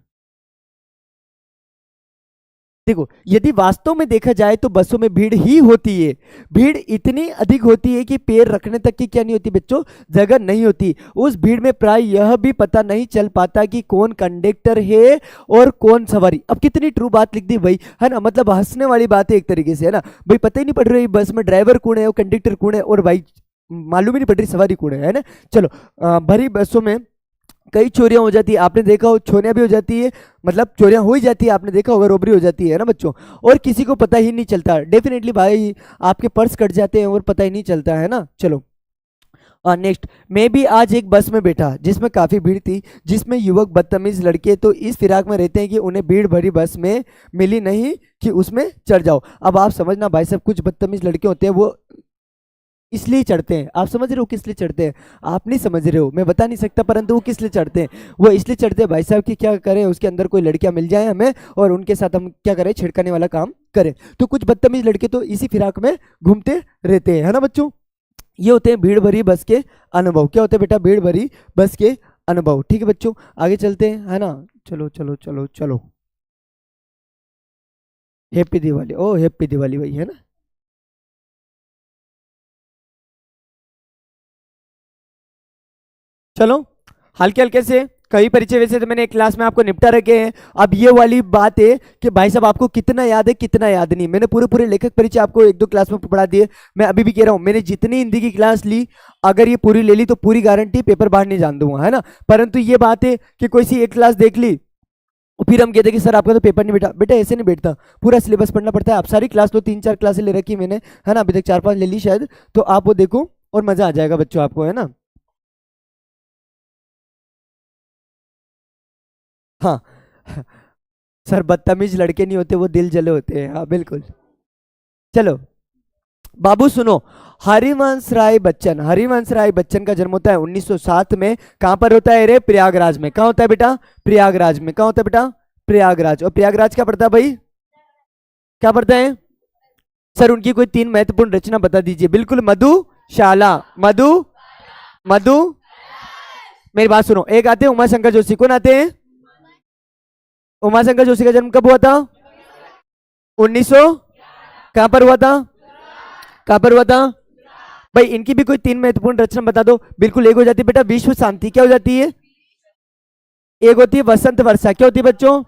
देखो यदि वास्तव में देखा जाए तो बसों में भीड़ ही होती है। भीड़ इतनी अधिक होती है कि पैर रखने तक की क्या नहीं होती बच्चों, जगह नहीं होती। उस भीड़ में प्राय यह भी पता नहीं चल पाता कि कौन कंडक्टर है और कौन सवारी। अब कितनी ट्रू बात लिख दी भाई, है ना, मतलब हंसने वाली बात है एक तरीके से, है ना भाई। पता ही नहीं पड़ रही बस में ड्राइवर कौन है और कंडक्टर कौन है, और भाई मालूम ही नहीं पड़ रही सवारी कौन है ना। चलो, भरी बसों में कई चोरियां हो जाती है, आपने देखा हो, चोरियां भी हो जाती है, मतलब चोरियां हो ही जाती है, आपने देखा होगा, रोबरी हो जाती है ना बच्चों, और किसी को पता ही नहीं चलता। डेफिनेटली भाई आपके पर्स कट जाते हैं और पता ही नहीं चलता, है ना। चलो, नेक्स्ट, मैं भी आज एक बस में बैठा जिसमें काफी भीड़ थी, जिसमें युवक बदतमीज लड़के तो इस फिराक में रहते हैं कि उन्हें भीड़ भरी बस में मिली नहीं कि उसमें चढ़ जाओ। अब आप समझना भाई साहब, कुछ बदतमीज लड़के होते हैं वो इसलिए चढ़ते हैं। आप समझ रहे हो किस लिए चढ़ते हैं, आप नहीं समझ रहे हो, मैं बता नहीं सकता, परंतु वो किस लिए चढ़ते हैं। वो इसलिए चढ़ते हैं भाई साहब कि क्या करें, उसके अंदर कोई लड़कियां मिल जाए हमें और उनके साथ हम क्या करें, छिड़काने वाला काम करें। तो कुछ बदतमीज लड़के तो इसी फिराक में घूमते रहते हैं, है ना बच्चों। ये होते हैं भीड़ भरी बस के अनुभव। क्या होते हैं बेटा, भीड़ भरी बस के अनुभव। ठीक है बच्चों, आगे चलते हैं, है ना। चलो चलो चलो चलो, हैप्पी दिवाली, ओ हैप्पी दिवाली भाई, है ना। चलो हल्के हल्के से कई परिचय वैसे तो मैंने एक क्लास में आपको निपटा रखे हैं। अब ये वाली बात है कि भाई साहब आपको कितना याद है कितना याद नहीं। मैंने पूरे पूरे लेखक परिचय आपको एक दो क्लास में पढ़ा दिए। मैं अभी भी कह रहा हूँ मैंने जितनी हिंदी की क्लास ली अगर ये पूरी ले ली तो पूरी गारंटी पेपर बाहर नहीं जान दूंगा, है ना। परंतु ये बात है कि कोई सी एक क्लास देख ली और फिर हम कहते कि सर आपका तो पेपर नहीं बैठा। बेटा ऐसे नहीं बैठता, पूरा सिलेबस पढ़ना पड़ता है। आप सारी क्लास तो 3-4 क्लासें ले रखी मैंने, है ना, अभी तक 4-5 ले ली शायद। तो आप वो देखो और मजा आ जाएगा बच्चों आपको, है ना। हाँ सर बदतमीज लड़के नहीं होते, वो दिल जले होते हैं। हाँ बिल्कुल। चलो बाबू सुनो, हरिवंश राय बच्चन, हरिवंश राय बच्चन का जन्म होता है 1907 में। कहां पर होता है रे? प्रयागराज में। कहां होता है बेटा? प्रयागराज में। कहां होता है बेटा? प्रयागराज। और प्रयागराज क्या पड़ता है भाई? क्या पड़ता है सर? उनकी कोई 3 महत्वपूर्ण रचना बता दीजिए। बिल्कुल, मधुशाला। मधु मधु मेरी बात सुनो, एक आते हैं उमाशंकर जोशी। कौन आते हैं? उमाशंकर जोशी का जन्म कब हुआ था? 1900। कहां पर हुआ था? कहां पर हुआ था भाई? इनकी भी कोई 3 महत्वपूर्ण रचना बता दो। बिल्कुल, एक हो जाती है बेटा विश्व शांति। क्या हो जाती है? एक होती है वसंत वर्षा। क्या होती है बच्चों?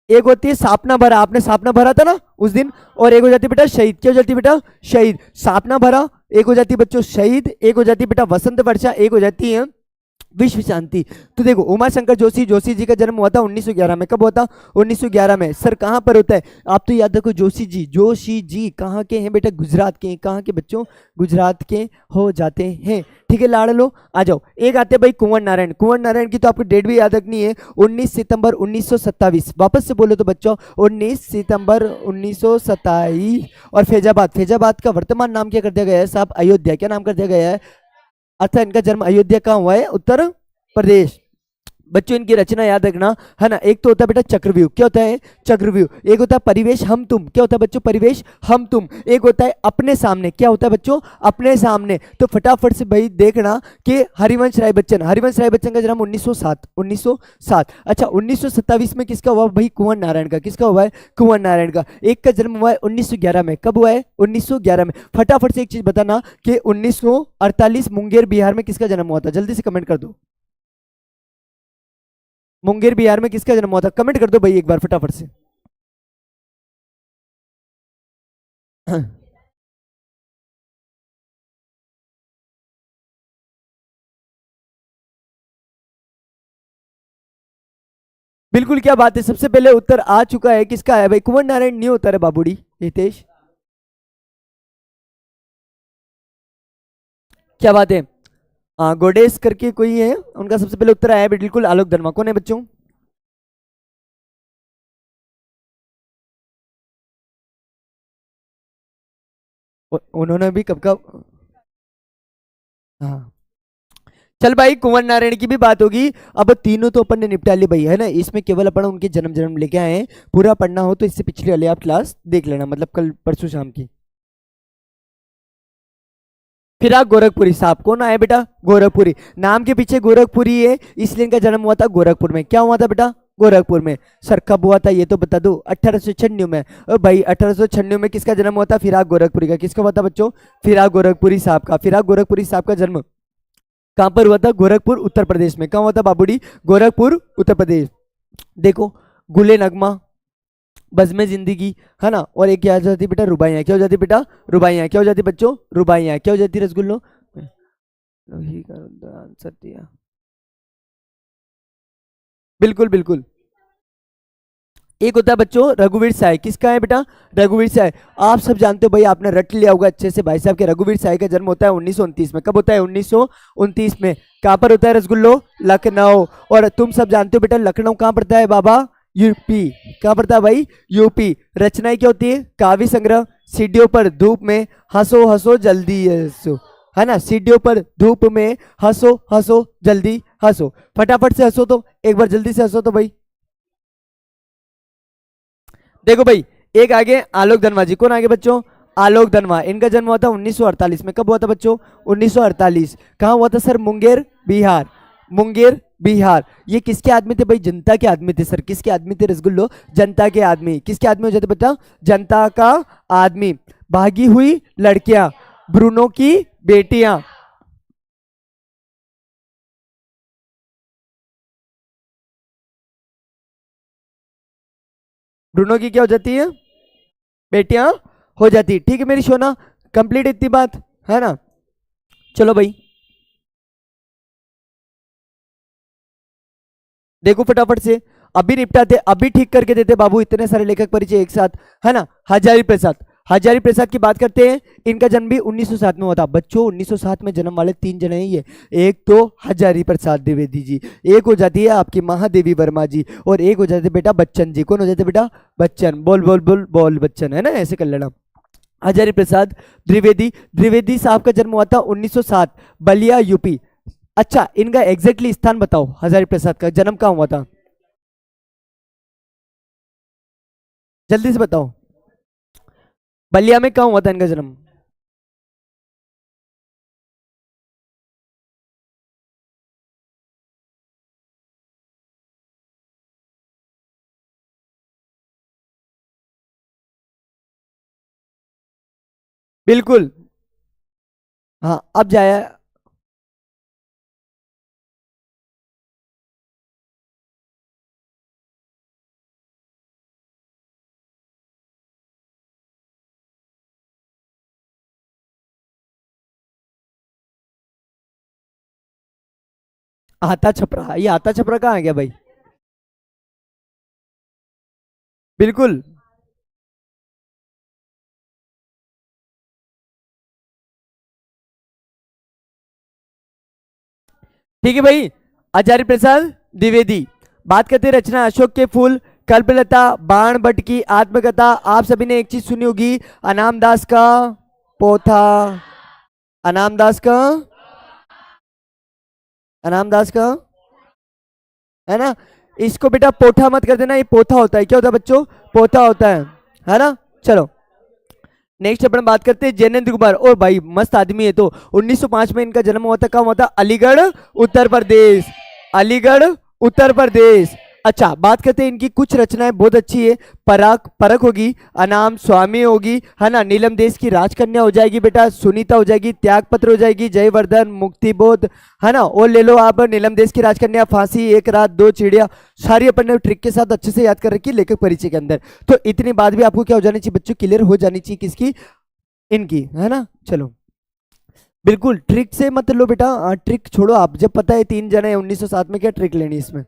एक होती है सापना भरा। आपने सापना भरा था ना उस दिन। और एक हो जाती है बेटा शहीद। क्या हो जाती है बेटा? शहीद। सापना भरा एक हो जाती है बच्चों शहीद, एक हो जाती है बेटा वसंत वर्षा, एक हो जाती है विश्व शांति। तो देखो उमाशंकर जोशी, जोशी जी का जन्म हुआ था 1911 में। कब हुआ था? 1911 में। सर कहां पर होता है? आप तो याद रखो जोशी जी। जोशी जी कहाँ के हैं बेटा? गुजरात के हैं। कहाँ के बच्चों? गुजरात के हो जाते हैं। ठीक है लाड़ लो, आ जाओ। एक आते हैं भाई कुंवर नारायण। कुंवर नारायण की तो आपको डेट भी याद रखनी है, 19 सितंबर 1927। वापस से बोलो तो बच्चों 19 सितंबर 1927। और फैजाबाद, फैजाबाद का वर्तमान नाम क्या कर दिया गया है साहब? अयोध्या। क्या नाम कर दिया गया है? अच्छा इनका जन्म अयोध्या कहाँ हुआ है? उत्तर प्रदेश। बच्चों इनकी रचना याद रखना, है ना। एक तो होता है बेटा चक्रव्यूह। क्या होता है? चक्रव्यूह। एक होता है परिवेश हम तुम। क्या होता है बच्चों? परिवेश हम तुम। एक होता है अपने सामने। क्या होता है बच्चों? अपने सामने। तो फटाफट से भाई देखना कि हरिवंश राय बच्चन, हरिवंश राय बच्चन का जन्म 1907। 1907। अच्छा 1927 में किसका हुआ भाई? कुंवर नारायण का। किसका हुआ है? कुंवर नारायण का। एक का जन्म हुआ है 1911 में। कब हुआ है? 1911 में। फटाफट से एक चीज बताना कि 1948 मुंगेर बिहार में किसका जन्म हुआ था? जल्दी से कमेंट कर दो। मुंगेर बिहार में किसका जन्म हुआ था? कमेंट कर दो भाई एक बार फटाफट से। बिल्कुल, क्या बात है। सबसे पहले उत्तर आ चुका है। किसका है भाई? कुंवर नारायण नहीं होता रे बाबूड़ी। हितेश क्या बात है। गोडेस करके कोई है, उनका सबसे पहले उत्तर आया है बिल्कुल। आलोक धर्मा कौन है बच्चों? उन्होंने भी कब कब। हाँ चल भाई, कुंवर नारायण की भी बात होगी। अब तीनों तो अपन ने निपटा ली भाई, है ना। इसमें केवल अपन उनके जन्म जन्म लेके आए हैं। पूरा पढ़ना हो तो इससे पिछले वाले आप क्लास देख लेना, मतलब कल परसों शाम की। फिराक गोरखपुरी साहब कौन आया बेटा? गोरखपुरी। नाम के पीछे गोरखपुरी है, इसलिए इनका जन्म हुआ था गोरखपुर में। क्या हुआ था बेटा? गोरखपुर में। सर कब हुआ था ये तो बता दो। 1896 में। ओ भाई 1896 में किसका जन्म हुआ था? फिराक गोरखपुरी का। किसका हुआ था बच्चों? फिराक गोरखपुरी साहब का। फिराक गोरखपुरी साहब का जन्म कहां पर हुआ था? गोरखपुर उत्तर प्रदेश में। कहां हुआ था बाबूडी? गोरखपुर उत्तर प्रदेश। देखो गुले नगमा, बज़्म जिंदगी, है ना। और एक क्या हो जाती बेटा? रुबाइयाँ। क्या हो जाती बेटा? रुबाइयाँ। क्या हो जाती बच्चों? रुबाइयाँ। क्या हो जाती रसगुल्लो? वही का आंसर दिया। बिल्कुल बिल्कुल। एक होता है बच्चों रघुवीर साय। किसका है बेटा? रघुवीर साय। आप सब जानते हो भाई, आपने रट लिया होगा अच्छे से भाई साहब के। रघुवीर साय का जन्म होता है 1929 में। कब होता है? 1929 में। कहां पर होता है रसगुल्लो? लखनऊ। और तुम सब जानते हो बेटा लखनऊ कहां पड़ता है बाबा? यूपी। कहां पड़ता है भाई? यूपी। रचनाएं क्या होती है? काव्य संग्रह। सीढ़ियों पर धूप में हंसो हंसो जल्दी हंसो, है ना। सीढ़ियों पर धूप में हंसो हंसो जल्दी हंसो। फटाफट से हंसो तो, एक बार जल्दी से हंसो तो भाई। देखो भाई एक आगे आलोक धनवा जी। कौन आगे बच्चों? आलोक धनवा। इनका जन्म हुआ था 1948 में। कब हुआ था बच्चों? 1948। कहाँ हुआ था सर? मुंगेर बिहार। मुंगेर बिहार। ये किसके आदमी थे भाई? जनता के आदमी थे सर। किसके आदमी थे रसगुल्लो? जनता के आदमी। किसके आदमी हो जाते बता? जनता का आदमी। भागी हुई लड़कियां, ब्रूनो की बेटियां। ब्रूनो की क्या हो जाती है? बेटियां हो जाती है। ठीक है मेरी सोना, कंप्लीट इतनी बात, है ना? चलो भाई देखो फटाफट से, अभी निपटाते, अभी ठीक करके देते बाबू, इतने सारे लेखक परिचय एक साथ, है ना? हजारी प्रसाद, हजारी प्रसाद की बात करते हैं। इनका जन्म भी 1907 में हुआ था बच्चों। 1907 में जन्म वाले तीन जने हैं ये। एक तो हजारी प्रसाद द्विवेदी जी, एक हो जाती है आपकी महादेवी वर्मा जी, और एक हो जाते हैं बेटा बच्चन जी। कौन हो जाते हैं बेटा? बच्चन। बोल बोल बोल बोल बच्चन, है ना? ऐसे कर लेना। हजारी प्रसाद द्विवेदी, द्विवेदी साहब का जन्म हुआ था 1907, बलिया यूपी। अच्छा इनका एग्जैक्टली स्थान बताओ, हजारी प्रसाद का जन्म कहाँ हुआ था? जल्दी से बताओ, बलिया में कहाँ हुआ था इनका जन्म? बिल्कुल। हाँ अब जाया। आता छपरा, ये आता छपरा कहाँ आ गया भाई? बिल्कुल। ठीक है भाई, आचार्य प्रसाद द्विवेदी। बात करते हैं रचना अशोक के फूल, कल्पलता, बाण भट्ट की आत्मकथा। आप सभी ने एक चीज सुनी होगी, अनाम दास का पोथा, अनाम दास का, अनाम दास का, है ना? इसको बेटा पोथा मत कर देना, ये पोथा होता है। क्या होता है बच्चों? पोथा होता है ना? चलो नेक्स्ट अपन बात करते हैं जैनेन्द्र कुमार। और भाई मस्त आदमी है तो। 1905 में इनका जन्म हुआ था, कहाँ हुआ था? अलीगढ़ उत्तर प्रदेश, अलीगढ़ उत्तर प्रदेश। अच्छा बात करते हैं इनकी कुछ रचनाएं बहुत अच्छी है। पराग परख होगी, अनाम स्वामी होगी, है ना? नीलम देश की राजकन्या हो जाएगी बेटा, सुनीता हो जाएगी, त्याग पत्र हो जाएगी, जयवर्धन, मुक्तिबोध, है ना? और ले लो आप नीलम देश की राजकन्या, फांसी, एक रात दो चिड़िया। सारी अपन ने ट्रिक के साथ अच्छे से याद कर रखी लेखक परिचय के अंदर। तो इतनी बात भी आपको क्या हो जानी चाहिए बच्चों? क्लियर हो जानी चाहिए किसकी? इनकी, है ना? चलो बिल्कुल ट्रिक से मत लो बेटा, ट्रिक छोड़ो आप, जब पता है तीन जने 1907 में, क्या ट्रिक लेनी इसमें,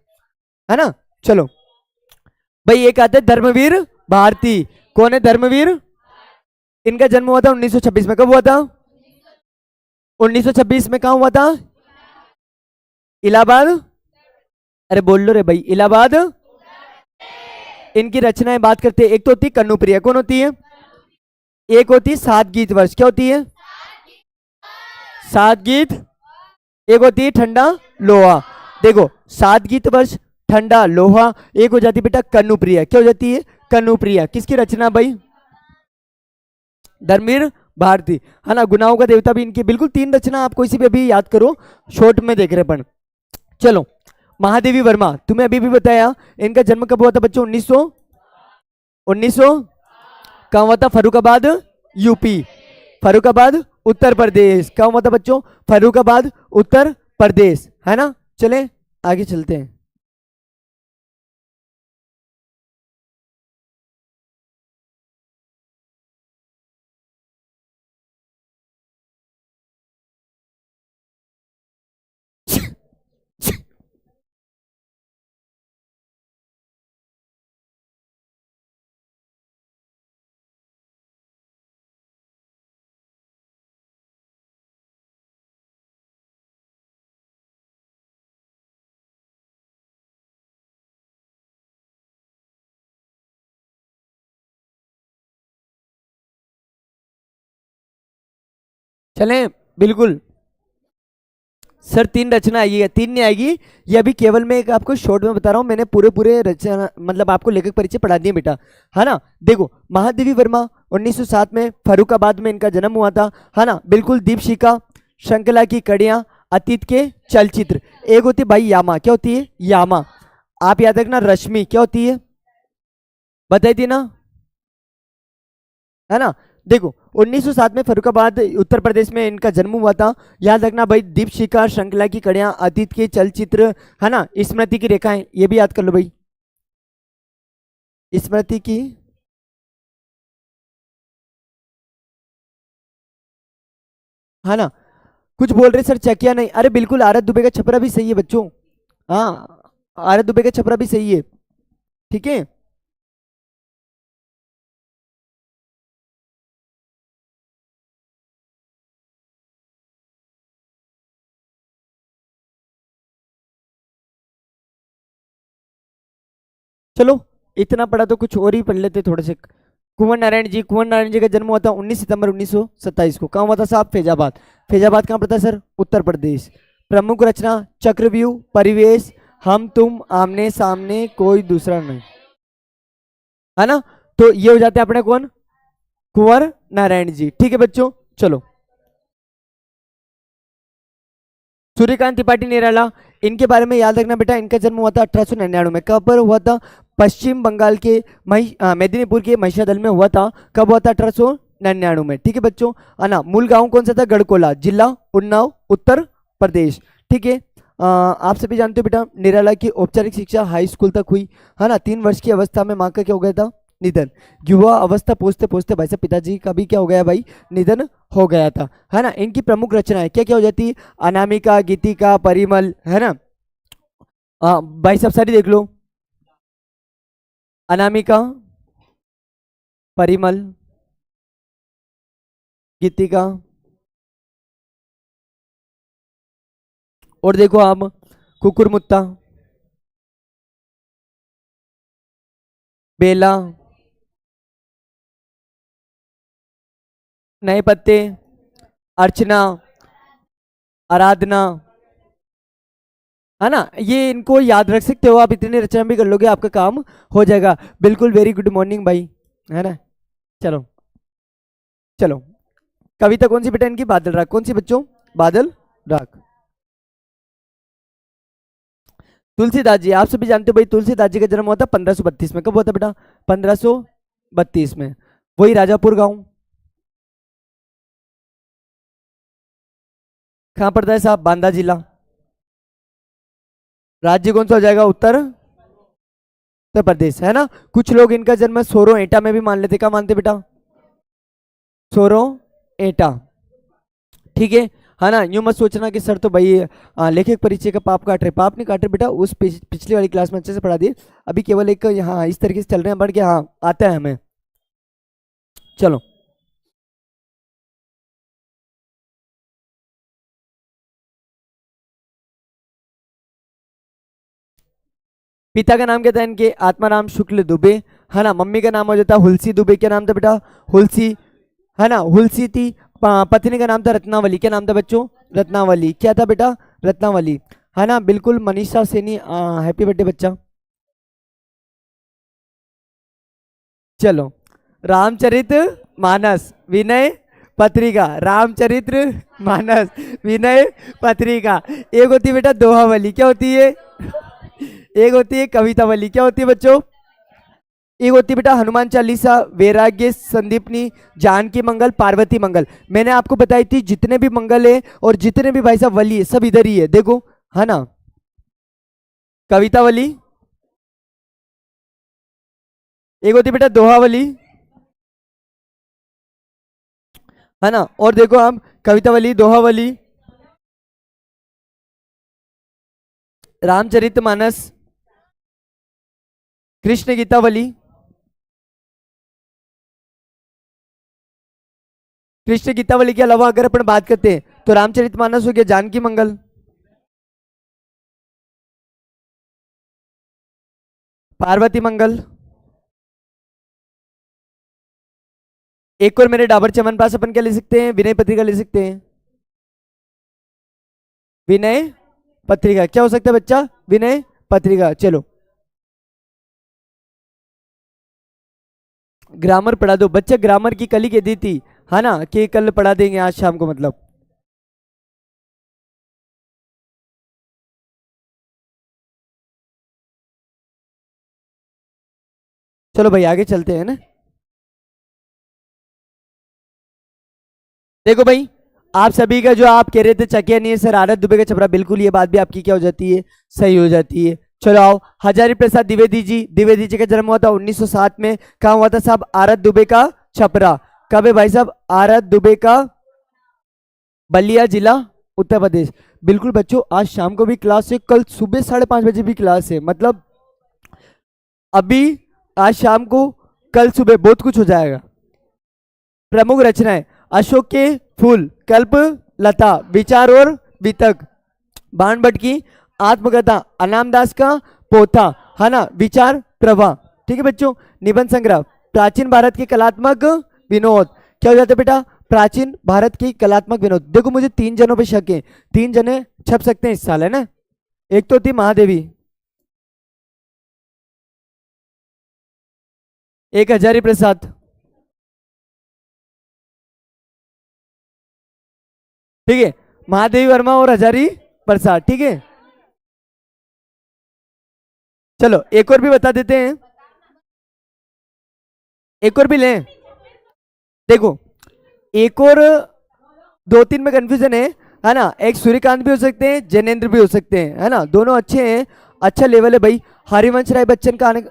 है ना? चलो भाई एक आते हैं धर्मवीर भारती। कौन है धर्मवीर? इनका जन्म हुआ था 1926 में। कब हुआ था? 1926 में। कहा हुआ था? इलाहाबाद। अरे बोल लो रे भाई, इलाहाबाद। इनकी रचनाएं बात करते हैं, एक तो होती है कन्नुप्रिया। कौन होती है? एक होती है सात गीत वर्ष। क्या होती है? सात गीत। एक होती है ठंडा लोहा। देखो सात गीत वर्ष, ठंडा लोहा। एक हो जाती है बेटा कन्नुप्रिया। क्या हो जाती है? कन्नुप्रिया। किसकी रचना भाई? धर्मवीर भारती, है ना? गुनाहों का देवता भी इनकी। बिल्कुल तीन रचना आप कोई सी भी अभी याद करो, शॉर्ट में देख रहे अपन। चलो महादेवी वर्मा, तुम्हें अभी भी बताया इनका जन्म कब हुआ था बच्चों? 1900 कहाँ हुआ था? फरुखाबाद यूपी, फरुखाबाद उत्तर प्रदेश। कहाँ हुआ था बच्चों? फरुखाबाद उत्तर प्रदेश, है ना? चले आगे चलते हैं। चलें बिल्कुल। सर तीन रचना आएगी या तीन नहीं आएगी, ये अभी केवल मैं एक आपको शॉर्ट में बता रहा हूँ। मैंने पूरे पूरे रचना मतलब आपको लेखक परिचय पढ़ा दिए बेटा, है ना? देखो महादेवी वर्मा 1907 में फरुखाबाद में इनका जन्म हुआ था, है ना? बिल्कुल। दीपशिखा, श्रृंखला की कड़ियां, अतीत के चलचित्र। एक होती है भाई यामा। क्या होती है? यामा। आप याद रखना। रश्मि क्या होती है? बताई थी ना, है ना? देखो 1907 में फरुखाबाद उत्तर प्रदेश में इनका जन्म हुआ था। याद रखना भाई, दीप शिखा, श्रृंखला की कड़ियां, अतीत के चलचित्र, है ना? स्मृति की रेखाएं, ये भी याद कर लो भाई। स्मृति की है ना। कुछ बोल रहे सर चकिया नहीं, अरे बिल्कुल आरत दुबे का छपरा भी सही है बच्चों। हाँ, आरत दुबे का छपरा भी सही है। ठीक है। चलो, इतना पढ़ा तो कुछ और ही पढ़ लेते थोड़े से। कुंवर नारायण जी का जन्म हुआ था 19 सितंबर 1927 को। कहाँ हुआ था साहब? फैजाबाद। फैजाबाद कहाँ पड़ता है सर? उत्तर प्रदेश। प्रमुख रचना चक्रव्यूह, परिवेश, हम तुम, आमने सामने, कोई दूसरा नहीं, है ना। तो ये हो जाते हैं अपने कौन? कुंवर नारायण जी। ठीक है बच्चों, चलो। सूर्यकांत त्रिपाठी निराला, इनके बारे में याद रखना बेटा, इनका जन्म हुआ था 1899 में। कब पर हुआ था? पश्चिम बंगाल के मेदिनीपुर के महिषादल में हुआ था। कब हुआ था? 1899 में। ठीक है बच्चों। आना, मूल गांव कौन सा था? गढ़कोला, जिला उन्नाव, उत्तर प्रदेश। ठीक है। आप सभी जानते हो बेटा, निराला की औपचारिक शिक्षा हाई स्कूल तक हुई, है ना। 3 वर्ष की अवस्था में माँ का क्या हो गया था? निधन। युवा अवस्था पहुंचते पहुंचते भाई साहब पिताजी का भी क्या हो गया भाई? निधन हो गया था, है ना। इनकी प्रमुख रचनाएं क्या क्या हो जाती है? अनामिका, गीतिका, परिमल, है ना। भाई साहब सारी देख लो। अनामिका, परिमल, गीतिका, और देखो आप, कुकुरमुत्ता, बेला, नए पत्ते, अर्चना, आराधना, है ना। ये इनको याद रख सकते हो आप, इतनी रचना भी कर लोगे आपका काम हो जाएगा। बिल्कुल, वेरी गुड मॉर्निंग भाई, है ना। चलो चलो, कविता कौन सी बेटा इनकी? बादल राग। कौन सी बच्चों? बादल राग। तुलसीदास जी, आप सभी जानते हो भाई, तुलसीदास जी का जन्म हुआ था 1532 में। कब हुआ था बेटा? 1532 में। वही राजापुर गांव कहाँ पड़ता है साहब? बांदा जिला। राज्य कौन सा हो जाएगा? उत्तर उत्तर प्रदेश, है ना। कुछ लोग इनका जन्म सोरो एटा में भी मान लेते। क्या मानते बेटा? सोरो एटा। ठीक है ना। यूं मत सोचना कि सर तो भाई लेखक परिचय का पाप काट रहे। पाप नहीं काट रहे बेटा, उस पिछली वाली क्लास में अच्छे से पढ़ा दिए। अभी केवल एक यहाँ इस तरीके से चल रहे हैं, बढ़ के हाँ आता है हमें। चलो, पिता का नाम क्या था इनके? आत्माराम शुक्ल दुबे, है ना। मम्मी का नाम हो जाता हुलसी दुबे। क्या नाम था बेटा? हुलसी, है ना। हुलसी थी। पत्नी का नाम था रत्नावली। क्या नाम था बच्चों? रत्नावली। क्या था बेटा? रत्नावली, है ना। बिल्कुल, मनीषा सैनी, हैप्पी बर्थडे बच्चा। चलो, रामचरित मानस, विनय पत्रिका। रामचरित्र मानस, विनय पत्रिका। एक होती है बेटा दोहावली। क्या होती है? एक होती है कवितावली। क्या होती है बच्चों? एक होती है बेटा हनुमान चालीसा, वैराग्य संदीपनी, जानकी मंगल, पार्वती मंगल। मैंने आपको बताई थी जितने भी मंगल है और जितने भी भाई साहब वली है सब इधर ही है, देखो, है ना। कवितावली, एक होती है बेटा दोहावली, है ना। और देखो हम, कवितावली, दोहावली, रामचरितमानस, कृष्ण गीतावली। कृष्ण गीतावली के अलावा अगर अपन बात करते हैं तो रामचरितमानस हो गया, जानकी मंगल, पार्वती मंगल। एक और मेरे डाबर च्यवनप्राश अपन क्या ले सकते हैं? विनय पत्रिका ले सकते हैं। विनय पत्रिका क्या हो सकता है बच्चा? विनय पत्रिका। चलो, ग्रामर पढ़ा दो बच्चा। ग्रामर की कल ही कह दी थी, है ना, कि कल पढ़ा देंगे आज शाम को, मतलब। चलो भाई आगे चलते हैं ना। देखो भाई, आप सभी का जो आप कह रहे थे चकिया नहीं है सर, आरत दुबे का छपरा, बिल्कुल ये बात भी आपकी क्या हो जाती है? सही हो जाती है। चलो आओ, हजारी प्रसाद द्विवेदी जी का जन्म हुआ था 1907 में। कहा हुआ था साहब? आरत दुबे का छपरा। कब है भाई साहब? आरत दुबे का बलिया जिला उत्तर प्रदेश। बिल्कुल बच्चों, आज शाम को भी क्लास है, कल सुबह 5:30 बजे भी क्लास है, मतलब अभी आज शाम को कल सुबह बहुत कुछ हो जाएगा। प्रमुख रचनाएं: अशोक के फूल, कल्प लता, विचार और वितक, बाणभट्ट की आत्मकथा, अनामदास का पोथा, है ना, विचार प्रवाह। ठीक है बच्चों। निबंध संग्रह: प्राचीन भारत के कलात्मक विनोद। क्या हो जाता है बेटा? प्राचीन भारत की कलात्मक विनोद। देखो मुझे 3 जनों पे शक है, 3 जने छप सकते हैं इस साल, है ना। एक तो थी महादेवी, एक हजारी प्रसाद, ठीक है, महादेवी वर्मा और हजारी प्रसाद, ठीक है। चलो एक और भी बता देते हैं, एक और भी लें। देखो एक और 2-3 में कंफ्यूजन है ना। एक सूर्यकांत भी हो सकते हैं, जैनेन्द्र भी हो सकते हैं, है ना, दोनों अच्छे हैं, अच्छा लेवल है भाई। हरिवंश राय बच्चन का आने,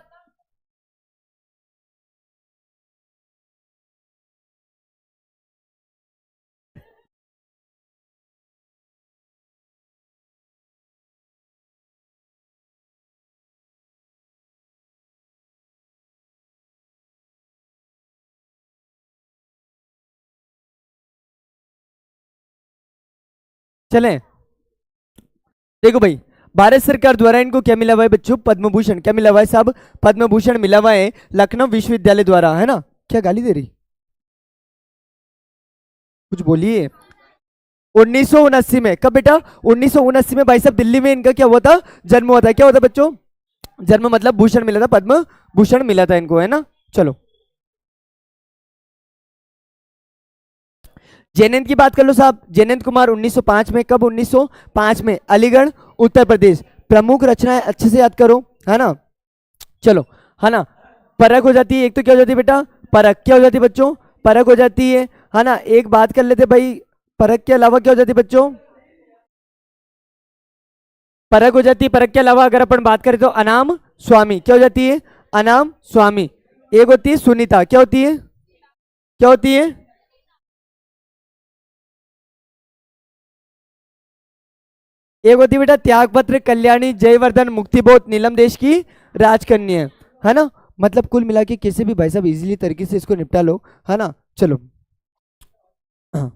चलें। देखो भाई, भारत सरकार द्वारा इनको क्या मिला हुआ है बच्चों? पद्म भूषण। क्या मिला हुआ है साहब? पद्म भूषण मिला हुआ है लखनऊ विश्वविद्यालय द्वारा, है ना। क्या गाली दे रही? कुछ बोलिए। 1979 में। कब बेटा? 1979 में भाई साहब दिल्ली में इनका क्या हुआ था? जन्म हुआ था। क्या हुआ था बच्चों? जन्म मतलब भूषण मिला था, पद्म भूषण मिला था इनको, है ना। चलो जैनंद की बात कर लो साहब। जैनंद कुमार 1905 में। कब? 1905 में, अलीगढ़ उत्तर प्रदेश। प्रमुख रचनाएं अच्छे से याद करो, है ना। चलो, है ना। परख हो जाती है एक, तो क्या हो जाती है बेटा? परख। क्या हो जाती है बच्चों? परख हो जाती है ना। एक बात कर लेते भाई, परख के अलावा क्या हो जाती है बच्चों? परख हो जाती है। परख के अलावा अगर अपन बात करें तो अनाम स्वामी। क्या हो जाती है? अनाम स्वामी। एक होती है सुनीता। क्या होती है? क्या होती है? एक होती है बेटा त्यागपत्र, कल्याणी, जयवर्धन, मुक्तिबोध, नीलम देश की राजकन्या, है ना। मतलब कुल मिला के किसी भी भाई साहब इजीली तरीके से इसको निपटा लो, है ना। चलो हाँ।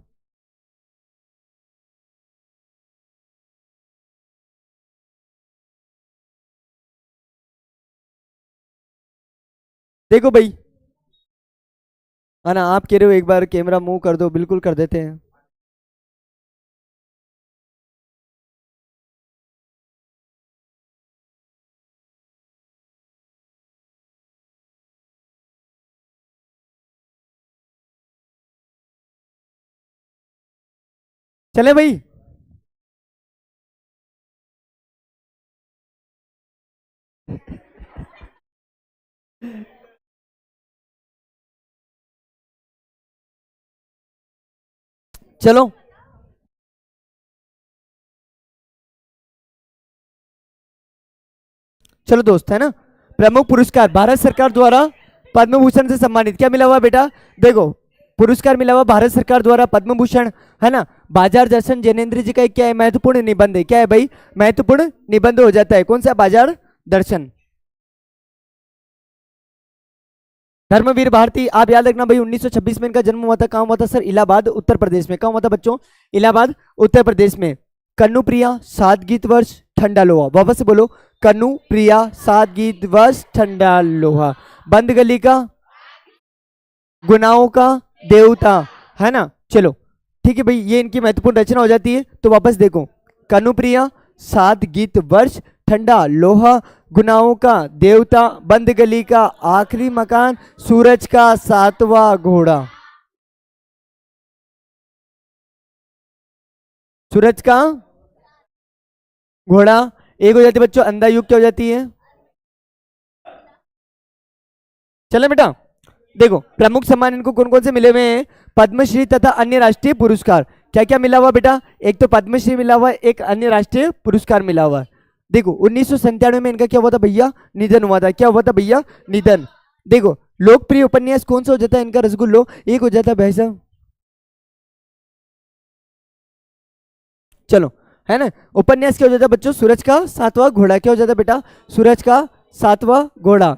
देखो भाई, है ना, आप कह रहे हो एक बार कैमरा मूव कर दो, बिल्कुल कर देते हैं। चले भाई। चलो चलो दोस्त, है ना। प्रमुख पुरस्कार भारत सरकार द्वारा पद्म भूषण से सम्मानित। क्या मिला हुआ बेटा? देखो पुरस्कार मिला हुआ भारत सरकार द्वारा पद्म भूषण, है ना। बाजार दर्शन जैनेन्द्र जी का एक क्या है? महत्वपूर्ण निबंध है। क्या है भाई? महत्वपूर्ण निबंध हो जाता है। कौन सा? बाजार दर्शन। धर्मवीर भारती, आप याद रखना भाई, 1926 में इनका जन्म हुआ था। कहाँ हुआ था सर? इलाहाबाद उत्तर प्रदेश में। कहाँ हुआ था बच्चों? इलाहाबाद उत्तर प्रदेश में। कन्नू प्रिया, सात वर्ष, ठंडा लोहा। वापस से बोलो, कन्नू प्रिया, सात वर्ष, ठंडा लोहा। बंद गली का गुनाहों का देवता, है ना। चलो ठीक है भाई, ये इनकी महत्वपूर्ण रचना हो जाती है। तो वापस देखो, कनुप्रिया, सात वर्ष, ठंडा लोहा, गुनाहों का देवता, बंद गली का आखिरी मकान, सूरज का 7वां घोड़ा। सूरज का घोड़ा। एक हो जाती है बच्चों अंधा युग। क्या हो जाती है? चले बेटा, देखो प्रमुख सम्मान इनको कौन कौन से मिले हुए हैं? पद्मश्री तथा अन्य राष्ट्रीय पुरस्कार। क्या क्या मिला हुआ बेटा? एक तो पद्मश्री मिला हुआ है, एक अन्य राष्ट्रीय पुरस्कार मिला हुआ है। देखो 1997 में इनका क्या हुआ था भैया, निधन हुआ था। क्या हुआ था भैया, निधन। देखो लोकप्रिय उपन्यास कौन सा हो जाता है इनका, रसगुल्लो एक हो जाता है भाई साहब, चलो, है ना। उपन्यास क्या हो जाता है बच्चों, सूरज का सातवां घोड़ा। क्या हो जाता है बेटा, सूरज का सातवां घोड़ा।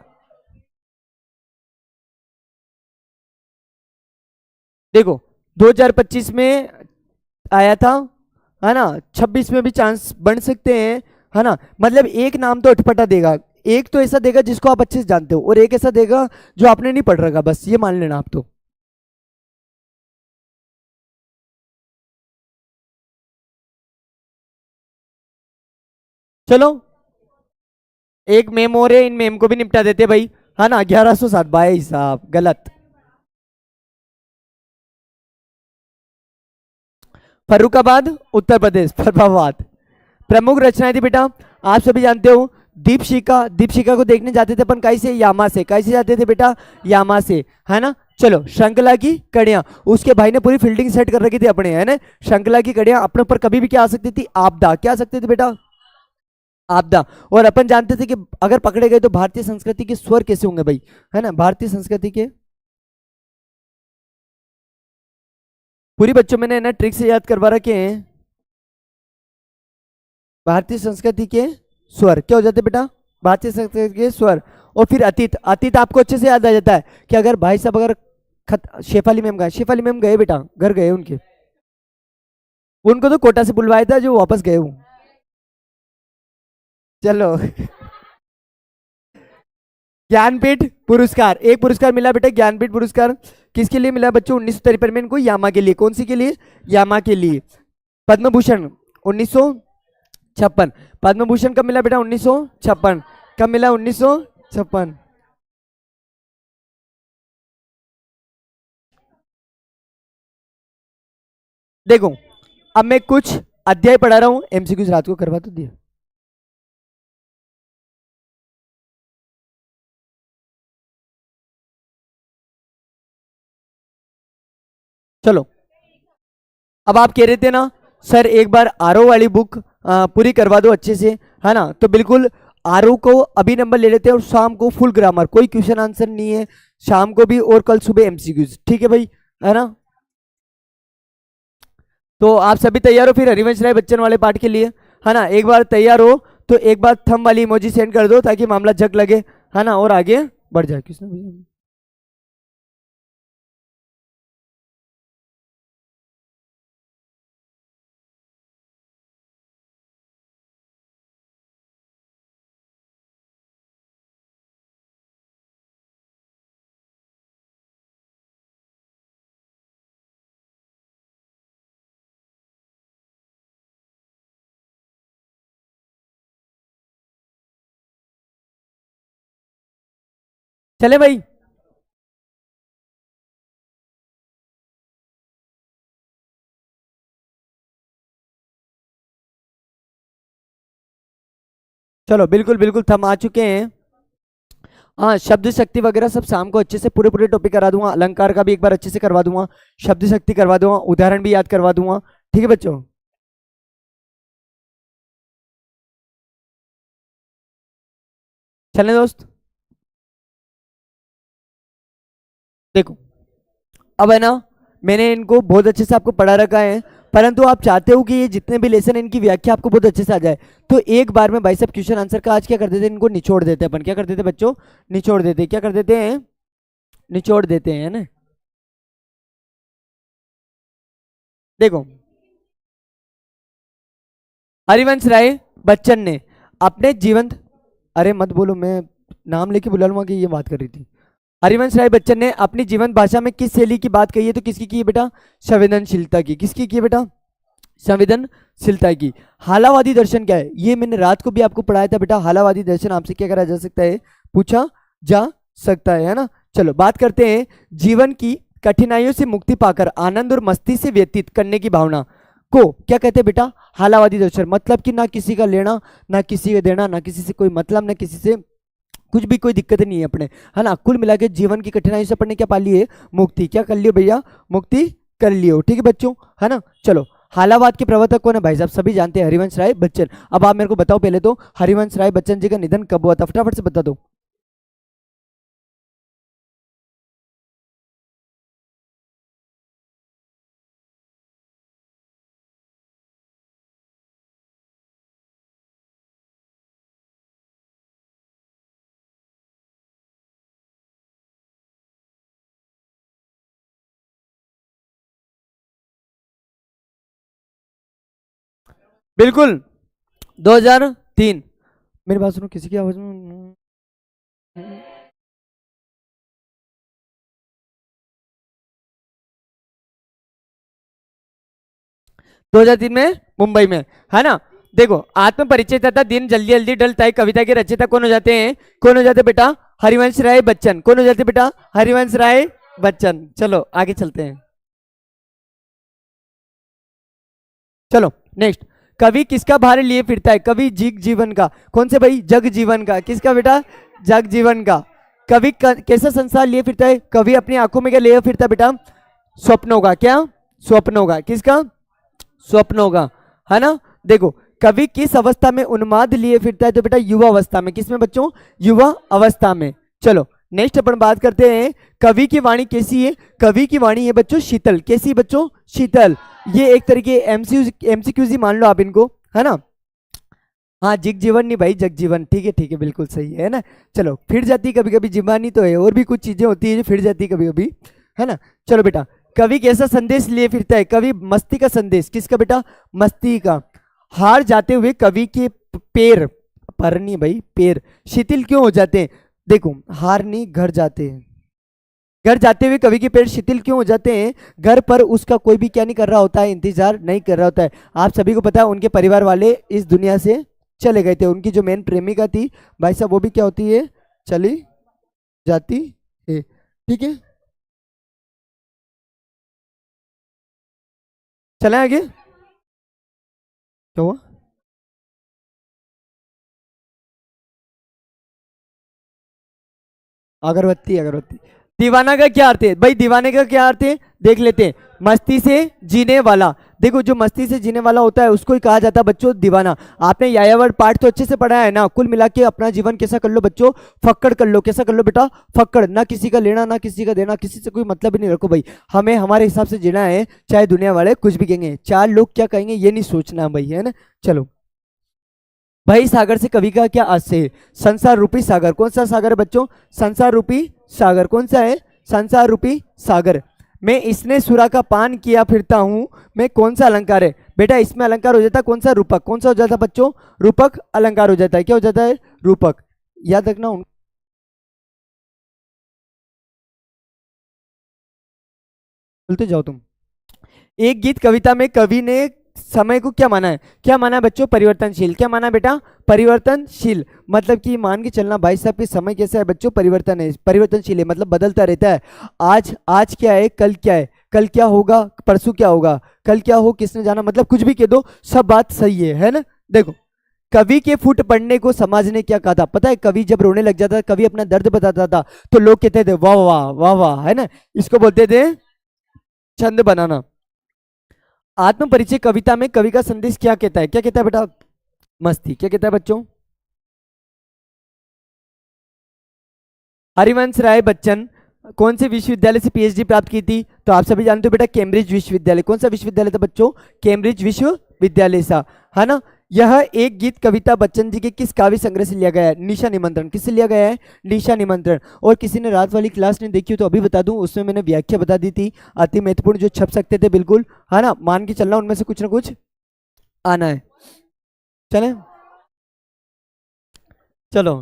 देखो 2025 में आया था, है ना, 26 में भी चांस बन सकते हैं, है ना। मतलब एक नाम तो अटपटा देगा, एक तो ऐसा देगा जिसको आप अच्छे से जानते हो, और एक ऐसा देगा जो आपने नहीं पढ़ रखा, बस ये मान लेना आप तो। चलो एक मेम और है, इन मेम को भी निपटा देते भाई, है ना। 1107 भाई साहब गलत। फर्रुखाबाद उत्तर प्रदेश, फर्रुखाबाद। प्रमुख रचनाएं थी बेटा, आप सभी जानते हो, दीपशिखा। दीपशिखा को देखने जाते थे अपन कहीं से, यामा से। कहीं से जाते थे बेटा, यामा से, है ना। चलो श्रृंखला की कड़ियां, उसके भाई ने पूरी फील्डिंग सेट कर रखी थी अपने, है ना। श्रृंखला की कड़ियां अपने ऊपर कभी भी क्या आ सकती थी, आपदा। क्या आ सकती थी बेटा, आपदा। और अपन जानते थे कि अगर पकड़े गए तो भारतीय संस्कृति के स्वर कैसे होंगे भाई, है ना, भारतीय संस्कृति के। पूरी बच्चों मैंने ना ट्रिक से याद करवा रखे हैं। भारतीय संस्कृति के स्वर क्या हो जाते बेटा, भारतीय संस्कृति के स्वर। और फिर अतीत, अतीत आपको अच्छे से याद आ जाता है कि अगर भाई साहब अगर शेफाली मैम गए, शेफाली मैम गए बेटा, घर गए उनके, उनको तो कोटा से बुलवाया था जो वापस गए हूँ। चलो ज्ञानपीठ पुरस्कार, एक पुरस्कार मिला बेटा, ज्ञानपीठ पुरस्कार किसके लिए मिला बच्चों, 1953 में इनको, यामा के लिए। कौन सी के लिए, यामा के लिए। पद्म भूषण 1956, पद्म भूषण कब मिला बेटा, 1956। कब मिला, 1956। देखो अब मैं कुछ अध्याय पढ़ा रहा हूं, एमसीक्यूज रात को करवा तो दिया। चलो अब आप कह रहे थे ना सर एक बार आरओ वाली बुक पूरी करवा दो अच्छे से, है ना। तो बिल्कुल आरओ को अभी नंबर ले लेते हैं, और शाम को फुल ग्रामर, कोई क्वेश्चन आंसर नहीं है, शाम को भी और कल सुबह एमसीक्यूज, ठीक है भाई, है ना। तो आप सभी तैयार हो फिर हरिवंश राय बच्चन वाले पार्ट के लिए, है ना। एक बार तैयार हो तो एक बार थंब वाली इमोजी सेंड कर दो ताकि मामला जग लगे, है ना, और आगे बढ़ जाए। किसने भेजा? चले भाई, चलो बिल्कुल बिल्कुल थम आ चुके हैं। हाँ शब्द शक्ति वगैरह सब शाम को अच्छे से पूरे पूरे टॉपिक करा दूंगा, अलंकार का भी एक बार अच्छे से करवा दूंगा, शब्द शक्ति करवा दूंगा, उदाहरण भी याद करवा दूंगा, ठीक है बच्चों। चलें दोस्त, देखो अब है ना, मैंने इनको बहुत अच्छे से आपको पढ़ा रखा है, परंतु आप चाहते हो कि ये जितने भी लेसन इनकी व्याख्या आपको बहुत अच्छे से आ जाए, तो एक बार में भाई साहब क्वेश्चन आंसर का आज क्या कर देते हैं, इनको निचोड़ देते हैं अपन। क्या कर देते हैं बच्चों, निचोड़ देते हैं। क्या कर देते हैं, निचोड़ देते हैं, है ना। देखो हरिवंश राय बच्चन ने अपने जीवन, अरे मत बोलो, मैं नाम लेके बुला लूंगा कि ये बात कर रही थी। हरिवंश राय बच्चन ने अपनी जीवन भाषा में किस शैली की बात कही है, तो किसकी की है बेटा, संवेदनशीलता की। किसकी की है बेटा, संवेदनशीलता की। हालावादी दर्शन क्या है, ये मैंने रात को भी आपको पढ़ाया था बेटा। हालावादी दर्शन आपसे क्या करा जा सकता है, पूछा जा सकता है ना। चलो बात करते हैं जीवन की कठिनाइयों से मुक्ति पाकर आनंद और मस्ती से व्यतीत करने की भावना को क्या कहते हैं बेटा, हालावादी दर्शन। मतलब कि ना किसी का लेना, ना किसी का देना, ना किसी से कोई मतलब, ना किसी से कुछ भी कोई दिक्कत नहीं है अपने, है ना। कुल मिला के जीवन की कठिनाई से अपने क्या पा लिए, मुक्ति। क्या कर लियो भैया, मुक्ति कर लियो, ठीक है बच्चों, है ना। चलो हालावाद के प्रवर्तक कौन है भाई साहब? सभी जानते हैं, हरिवंश राय बच्चन। अब आप मेरे को बताओ पहले तो, हरिवंश राय बच्चन जी का निधन कब हुआ था? फटाफट से बता दो। बिल्कुल, 2003। मेरी बात सुनो, किसी की आवाज में। 2003 में मुंबई में, है ना। देखो, आत्म परिचय तथा दिन जल्दी जल्दी डलता है कविता के रचयिता कौन हो जाते हैं? कौन हो जाते हैं बेटा? हरिवंश राय बच्चन। कौन हो जाते हैं बेटा? हरिवंश राय बच्चन। चलो आगे चलते हैं। चलो नेक्स्ट। कवि किसका भार लिए फिरता है? कवि जग जीवन का। कौन से भाई? जग जीवन का। किसका बेटा? जग जीवन का। कवि कैसा संसार लिए फिरता है? कवि अपनी आंखों में क्या लिए फिरता है बेटा? स्वप्नों का। क्या? स्वप्नों का। किसका? स्वप्नों का, है ना। देखो, कवि किस अवस्था में उन्माद लिए फिरता है? तो बेटा युवा अवस्था में। किसमें बच्चों? युवा अवस्था में। चलो नेक्स्ट अपन बात करते हैं, कवि की वाणी कैसी है? कवि की वाणी है बच्चों शीतल। कैसी बच्चों? शीतल। ये एक तरीके एमसीक्यूजी मान लो आप इनको, है ना। हाँ, जिग जीवन नहीं भाई, जग जीवन। ठीक है, बिल्कुल सही है ना। चलो, फिर जाती कभी कभी जीवानी तो है, और भी कुछ चीजें होती है जो फिर जाती कभी कभी, है ना। चलो बेटा, कवि कैसा संदेश लिए फिरता है? कवि मस्ती का संदेश। किसका बेटा? मस्ती का। हार जाते हुए कवि के पैर, पर नहीं भाई, पैर शिथिल क्यों हो जाते हैं? देखो, हार नहीं, घर जाते हैं। घर जाते हुए कवि के पैर शिथिल क्यों हो जाते हैं? घर पर उसका कोई भी क्या नहीं कर रहा होता है? इंतजार नहीं कर रहा होता है। आप सभी को पता है, उनके परिवार वाले इस दुनिया से चले गए थे। उनकी जो मेन प्रेमिका थी भाई साहब, वो भी क्या होती है? चली जाती है। ठीक है, चले आगे। क्या हुआ? अगरबत्ती, अगरबत्ती। दीवाना का क्या अर्थ है भाई? दीवाने का क्या अर्थ है? देख लेते हैं। मस्ती से जीने वाला। देखो, जो मस्ती से जीने वाला होता है उसको ही कहा जाता है बच्चों दीवाना। आपने यायावर पाठ तो अच्छे से पढ़ा है ना। कुल मिला के अपना जीवन कैसा कर लो बच्चों? फक्कड़ कर लो। कैसा कर लो बेटा? फक्कड़। ना किसी का लेना, ना किसी का देना, किसी से कोई मतलब ही नहीं रखो भाई। हमें हमारे हिसाब से जीना है, चाहे दुनिया वाले कुछ भी कहेंगे, चार लोग क्या कहेंगे ये नहीं सोचना भाई, है ना। चलो, भाई सागर से कवि का क्या आशय है? संसार रूपी सागर। कौन सा सागर है बच्चों? संसार रूपी सागर। कौन सा है? संसार रूपी सागर। मैं इसने सुरा का पान किया फिरता हूं, मैं कौन सा अलंकार है? बेटा इसमें अलंकार हो जाता है कौन सा? रूपक। कौन सा हो जाता है बच्चों? रूपक अलंकार हो जाता है। क्या हो जाता है? रूपक। याद रखना बोलते जाओ तुम। एक गीत कविता में कवि ने समय को क्या माना है? क्या माना है बच्चों? परिवर्तनशील। क्या माना है बेटा? परिवर्तनशील। मतलब कि मान के चलना भाई साहब कि समय कैसा है बच्चों? परिवर्तन है, परिवर्तनशील है, मतलब बदलता रहता है। आज आज क्या है, कल क्या है, कल क्या होगा, परसों क्या होगा, कल क्या हो किसने जाना, मतलब कुछ भी कह दो, सब बात सही है ना। देखो, कवि के फुट पड़ने को समाज ने क्या कहा था पता है? कवि जब रोने लग जाता था, कवि अपना दर्द बताता था, तो लोग कहते थे वाह वाह वाह वाह, है ना। इसको बोलते थे छंद बनाना। आत्म परिचय कविता में कवि का संदेश क्या कहता है? क्या कहता है बेटा? मस्ती। क्या कहता है बच्चों? हरिवंश राय बच्चन कौन से विश्वविद्यालय से पीएचडी प्राप्त की थी? तो आप सभी जानते हो बेटा, कैम्ब्रिज विश्वविद्यालय। कौन सा विश्वविद्यालय था बच्चों? कैम्ब्रिज विश्वविद्यालय सा, है ना। यह एक गीत कविता बच्चन जी के किस काव्य संग्रह से लिया गया है? निशा निमंत्रण। किससे लिया गया है? निशा निमंत्रण। और किसी ने रात वाली क्लास नहीं देखी हो तो अभी बता दूं, उसमें मैंने व्याख्या बता दी थी, अति महत्वपूर्ण, जो छप सकते थे बिल्कुल, है ना। मान के चलना उनमें से कुछ ना कुछ आना है। चले, चलो।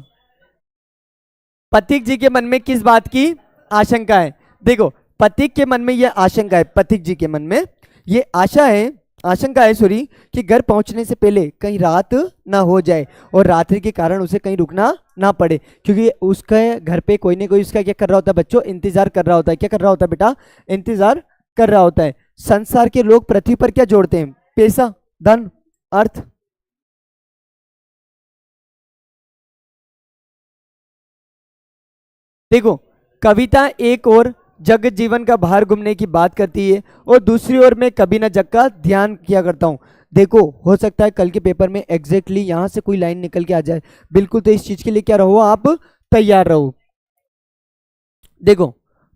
पथिक जी के मन में किस बात की आशंका है? देखो, पथिक के मन में यह आशंका है, पथिक जी के मन में ये आशा है, आशंका है सॉरी, कि घर पहुंचने से पहले कहीं रात ना हो जाए और रात्रि के कारण उसे कहीं रुकना ना पड़े, क्योंकि उसके घर पे कोई ना कोई उसका क्या कर रहा होता है बच्चों? इंतजार कर रहा होता है। क्या कर रहा होता है बेटा? इंतजार कर रहा होता है। संसार के लोग पृथ्वी पर क्या जोड़ते हैं? पैसा, धन, अर्थ। देखो, कविता एक और जग जीवन का बाहर घूमने की बात करती है, और दूसरी ओर मैं कभी ना जग का ध्यान किया करता हूँ। देखो हो सकता है कल के पेपर में एग्जैक्टली यहाँ से कोई लाइन निकल के आ जाए, बिल्कुल, तो इस चीज के लिए क्या रहो, आप तैयार रहो। देखो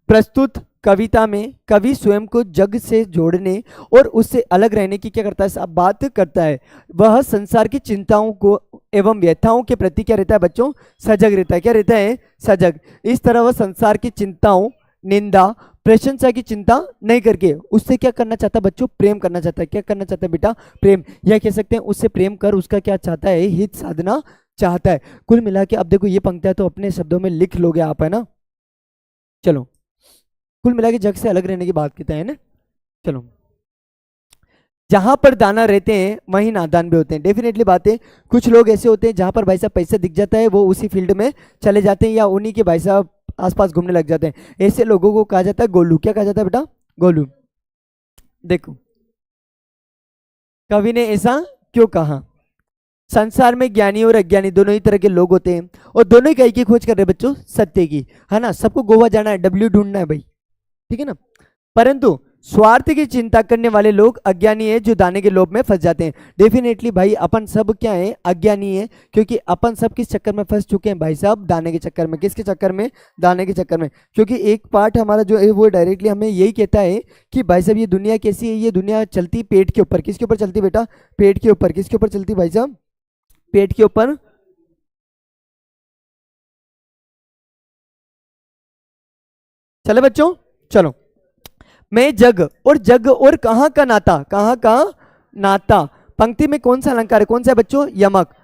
प्रस्तुत कविता में कवि स्वयं को जग से जोड़ने और उससे अलग रहने की क्या करता है, सब बात करता है। वह संसार की चिंताओं को एवं व्यथाओं के प्रति क्या रहता है बच्चों, सजग रहता है। क्या रहता है, सजग। इस तरह वह संसार की चिंताओं, निंदा, प्रशंसा की चिंता नहीं करके उससे क्या करना चाहता है बच्चों, प्रेम करना चाहता है। क्या करना चाहता है बेटा, प्रेम, या कह सकते हैं उससे प्रेम कर उसका क्या चाहता है, हित साधना चाहता है। कुल मिला के अब देखो ये पंक्तियां तो अपने शब्दों में लिख लोगे आप, है ना। चलो कुल मिला के जग से अलग रहने की बात करते हैं ना। चलो, जहां पर दाना रहते हैं वहीं नादान भी होते हैं, डेफिनेटली बात है। कुछ लोग ऐसे होते हैं जहां पर भाई साहब पैसा दिख जाता है वो उसी फील्ड में चले जाते हैं, या उन्हीं के भाई साहब आसपास घूमने लग जाते हैं। ऐसे लोगों को कहा जाता है गोलू। क्या कहा जाता है बेटा, गोलू। देखो कवि ने ऐसा क्यों कहा, संसार में ज्ञानी और अज्ञानी दोनों ही तरह के लोग होते हैं, और दोनों ही कहीं की खोज कर रहे हैं बच्चों, सत्य की, है ना। सबको गोवा जाना है, डब्ल्यू ढूंढना है भाई, ठीक है ना। परंतु स्वार्थ की चिंता करने वाले लोग अज्ञानी है, जो दाने के लोभ में फंस जाते हैं। डेफिनेटली भाई अपन सब क्या है, अज्ञानी है, क्योंकि अपन सब किस चक्कर में फंस चुके हैं भाई साहब, दाने के चक्कर में। किसके चक्कर में, दाने के चक्कर में। क्योंकि एक पार्ट हमारा जो है वो डायरेक्टली हमें यही कहता है कि भाई साहब ये दुनिया कैसी है, ये दुनिया चलती पेट के ऊपर। किसके ऊपर चलती बेटा, पेट के ऊपर। किसके ऊपर चलती भाई साहब, पेट के ऊपर। चलो बच्चों, चलो, मैं जग और कहां का नाता, कहां का नाता। पंक्ति में कौन सा अलंकार है, कौन सा है बच्चों, यमक।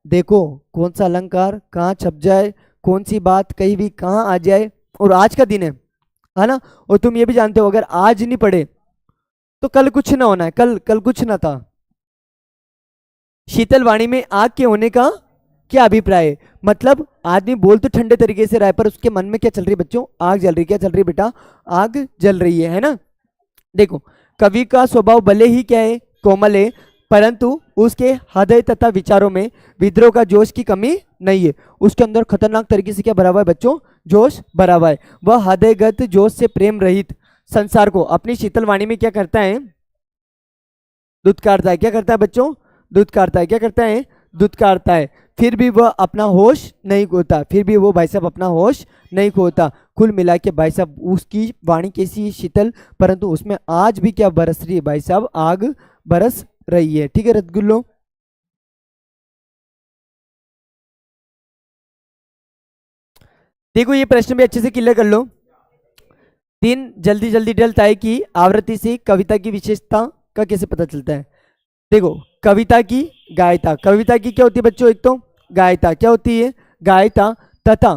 देखो कौन सा अलंकार कहां छप जाए, कौन सी बात कहीं भी कहां आ जाए, और आज का दिन है ना। और तुम ये भी जानते हो अगर आज नहीं पढ़े तो कल कुछ ना होना है, कल कल कुछ ना था। शीतल वाणी में आग के होने का क्या अभिप्राय है, मतलब आदमी बोल तो ठंडे तरीके से रहा है पर उसके मन में क्या चल रही है बच्चों, आग जल रही है। क्या चल रही है बेटा, आग जल रही है ना। देखो कवि का स्वभाव भले ही क्या है, कोमल है, परंतु उसके हृदय तथा विचारों में विद्रोह का जोश की कमी नहीं है। उसके अंदर खतरनाक तरीके से क्या भरा हुआ है बच्चों, जोश भरा हुआ है। वह हृदयगत जोश से प्रेम रहित संसार को अपनी शीतल वाणी में क्या करता है, दुत्कारता है। क्या करता है बच्चों, दुत्कारता है। क्या करता है, दुत्कारता है। फिर भी वह अपना होश नहीं खोता, फिर भी वो भाई साहब अपना होश नहीं खोता। कुल मिला के भाई साहब उसकी वाणी कैसी शीतल, परंतु उसमें आज भी क्या बरस रही है भाई साहब, आग बरस रही है। ठीक है रसगुल्लो। देखो ये प्रश्न भी अच्छे से क्लियर कर लो। दिन जल्दी जल्दी ढलता है कि आवृत्ति से कविता की विशेषता का कैसे पता चलता है। देखो कविता की गायता, कविता की क्या होती है बच्चों, एक तो गायता क्या होती है, गायता, तथा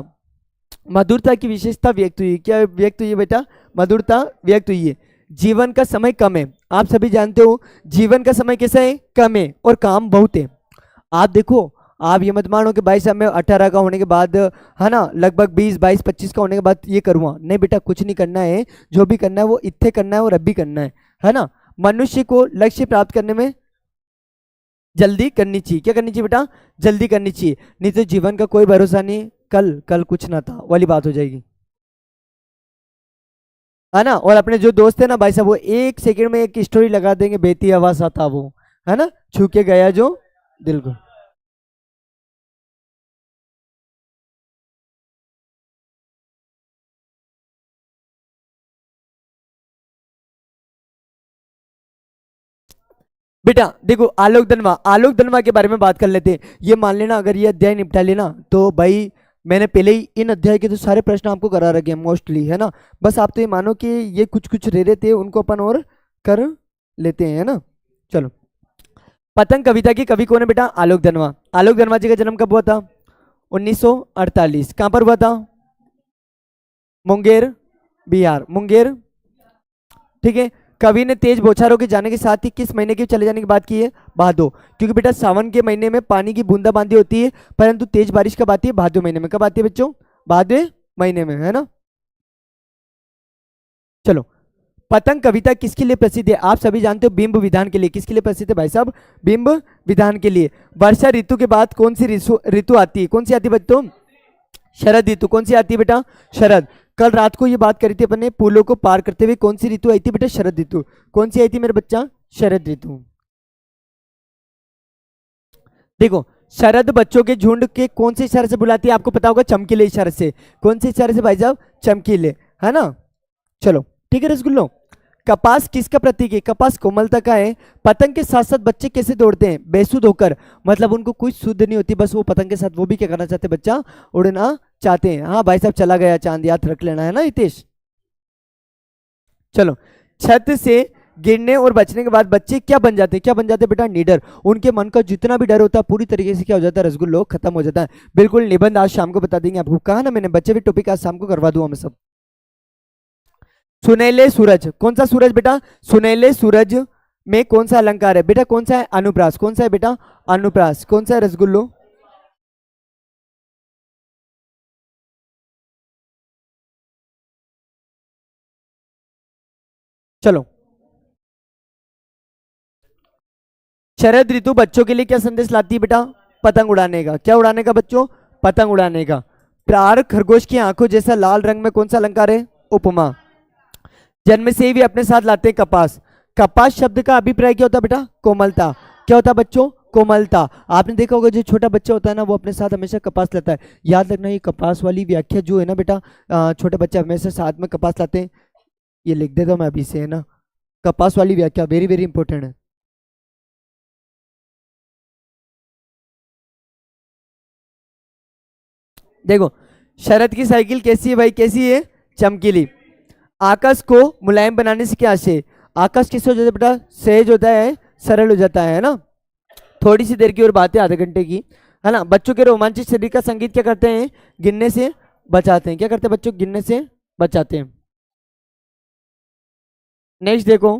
मधुरता की विशेषता व्यक्त हुई। क्या व्यक्त हुई है बेटा, मधुरता व्यक्त हुई है। जीवन का समय कम है, आप सभी जानते हो जीवन का समय कैसा है, कम है, और काम बहुत है। आप देखो, आप ये मत मानो कि भाई साहब मैं 18 का होने के बाद, है ना, लगभग 20 22 25 का होने के बाद ये करूँगा, नहीं बेटा कुछ नहीं करना है। जो भी करना है वो इत्थे करना है और अब भी करना है ना। मनुष्य को लक्ष्य प्राप्त करने में जल्दी करनी चाहिए। क्या करनी चाहिए बेटा, जल्दी करनी चाहिए, नहीं तो जीवन का कोई भरोसा नहीं, कल कल कुछ ना था वाली बात हो जाएगी, है ना। और अपने जो दोस्त है ना भाई साहब, वो एक सेकंड में एक स्टोरी लगा देंगे, बेती हवा सा था वो, है ना, छू के गया जो दिल को। बेटा देखो आलोक धनवा के बारे में बात कर लेते हैं। ये मान लेना अगर ये अध्याय निपटा लेना तो भाई मैंने पहले ही इन अध्याय के तो सारे प्रश्न आपको करा रखे हैं मोस्टली, है ना। बस आप तो ये मानो कि ये कुछ कुछ रह रहे थे उनको अपन और कर लेते हैं, है ना। चलो, पतंग कविता की कवि कौन है बेटा, आलोक धनवा। आलोक धनवा जी का जन्म कब हुआ था, 1948। कहां पर हुआ था, मुंगेर, बिहार, मुंगेर। ठीक है। कवि ने तेज बौछारों के जाने के साथ ही किस महीने के चले जाने की बात की है, भादो। क्योंकि बेटा सावन के महीने में पानी की बूंदाबांदी होती है, परंतु तेज बारिश कब आती है, भादो महीने में। कब आती है बच्चों, भादो महीने में, है ना। चलो, पतंग कविता किसके लिए प्रसिद्ध है, आप सभी जानते हो बिंब विधान के लिए। किसके लिए प्रसिद्ध है भाई साहब, बिंब विधान के लिए। वर्षा ऋतु के बाद कौन सी ऋतु आती है, कौन सी आती है बच्चों, शरद ऋतु। कौन सी आती है बेटा, शरद। कल रात को ये बात करी थी अपन ने, पुलों को पार करते हुए कौन सी ऋतु आई थी बेटा? शरद ऋतु। कौन सी आई थी मेरे बच्चा? शरद ऋतु। देखो शरद बच्चों के झुंड के कौन से इशारे से बुलाती है? आपको पता होगा, चमकीले इशारे से। कौन से इशारे से भाई साहब? चमकीले, है ना। चलो ठीक है रसगुल्लो। कपास किसका प्रतीक है? कपास कोमलता का है। पतंग के साथ साथ बच्चे कैसे दौड़ते हैं? बेसुध होकर, मतलब उनको कुछ सुध नहीं होती, बस वो पतंग के साथ वो भी क्या करना चाहते हैं बच्चा? उड़ना चाहते हैं। हाँ भाई साहब चला गया चांद, याद रख लेना, है ना हितेश। चलो, छत से गिरने और बचने के बाद बच्चे क्या बन जाते हैं? क्या बन जाते हैं बेटा? निडर। उनके मन का जितना भी डर होता है पूरी तरीके से क्या हो जाता है रसगुल्लो? खत्म हो जाता है। बिल्कुल निबंध आज शाम को बता देंगे आपको, कहा ना मैंने, बच्चे भी टॉपिक आज शाम को करवा दूंगा मैं सब। सुनहले सूरज, कौन सा सूरज बेटा? सुनहले सूरज में कौन सा अलंकार है बेटा? कौन सा है? अनुप्रास। कौन सा है बेटा? अनुप्रास। कौन सा है रसगुल्लो? चलो, शरद ऋतु बच्चों के लिए क्या संदेश लाती है बेटा? पतंग उड़ाने का। क्या उड़ाने का बच्चों? पतंग उड़ाने का। प्रार खरगोश की आंखों जैसा लाल रंग में कौन सा अलंकार है? उपमा। जन्म से ही वे अपने साथ लाते हैं कपास। कपास शब्द का अभिप्राय क्या होता है बेटा? कोमलता। क्या होता है बच्चों? कोमलता। आपने देखा होगा जो छोटा बच्चा होता है ना, वो अपने साथ हमेशा कपास लाता है। याद रखना, ये कपास वाली व्याख्या जो है ना बेटा, छोटे बच्चे हमेशा साथ में कपास लाते हैं। ये लिख देता हूँ मैं अभी से, है ना। कपास वाली व्याख्या वेरी वेरी इंपॉर्टेंट है। देखो, शरद की साइकिल कैसी है भाई? कैसी है? चमकीली। आकाश को मुलायम बनाने से क्या आशय? आकाश किससे हो जाता है बेटा? सहज होता है, सरल हो जाता है ना। थोड़ी सी देर की और बात है, आधे घंटे की, है ना। बच्चों के रोमांचित शरीर का संगीत क्या करते हैं? गिनने से बचाते हैं। क्या करते हैं बच्चों? गिनने से बचाते हैं। नेक्स्ट देखो,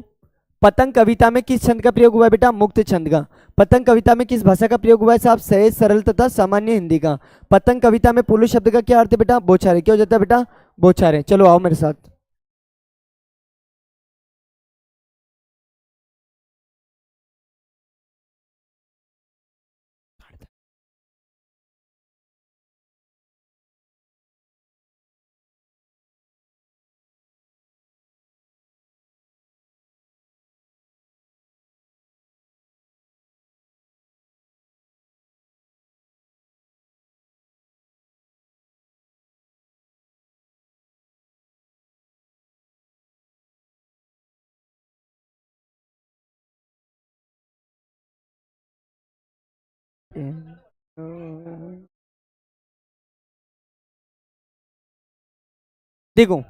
पतंग कविता में किस छंद का प्रयोग हुआ है बेटा? मुक्त छंद का। पतंग कविता में किस भाषा का प्रयोग हुआ है साहब? सहज, सरल तथा सामान्य हिंदी का। पतंग कविता में पुलु शब्द का क्या अर्थ है बेटा? बौछारे। क्या हो जाता है बेटा? बौछारे। चलो आओ मेरे साथ। देखो,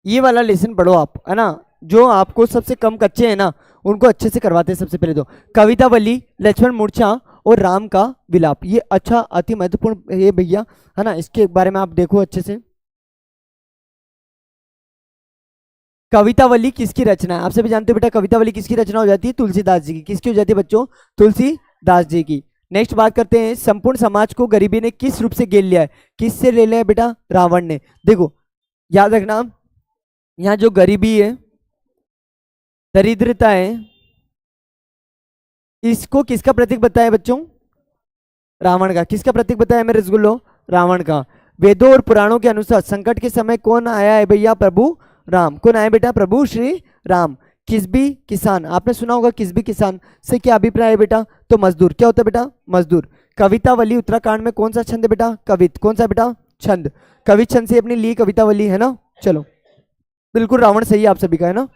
ये वाला लेसन पढ़ो आप, है ना। जो आपको सबसे कम कच्चे हैं ना, उनको अच्छे से करवाते हैं। सबसे पहले तो कवितावली, लक्ष्मण मूर्छा और राम का विलाप, ये अच्छा अति महत्वपूर्ण है भैया, है ना। इसके बारे में आप देखो अच्छे से। कवितावली किसकी रचना है? आप सभी जानते हो बेटा, कवितावली किसकी रचना हो जाती है? तुलसीदास जी की। किसकी हो जाती है बच्चों? तुलसीदास जी की। नेक्स्ट बात करते हैं, संपूर्ण समाज को गरीबी ने किस रूप से घेर लिया है? किससे ले लिया है बेटा? रावण ने। देखो, याद रखना, यहाँ जो गरीबी है, दरिद्रता है, इसको किसका प्रतीक बताया बच्चों? रावण का। किसका प्रतीक बताया मेरे रसगुल्लो? रावण का। वेदों और पुराणों के अनुसार संकट के समय कौन आया है भैया? प्रभु राम। कौन आया बेटा? प्रभु श्री राम। किसबी किसान, आपने सुना होगा किसबी किसान से क्या अभिप्राय है बेटा? तो मजदूर। क्या होता है बेटा? मजदूर। कवितावली उत्तराखंड में कौन सा छंद है बेटा? कवित। कौन सा बेटा? छंद। कवित छंद से अपनी ली कवितावली, है ना। चलो, बिल्कुल रावण सही है आप सभी का, है ना।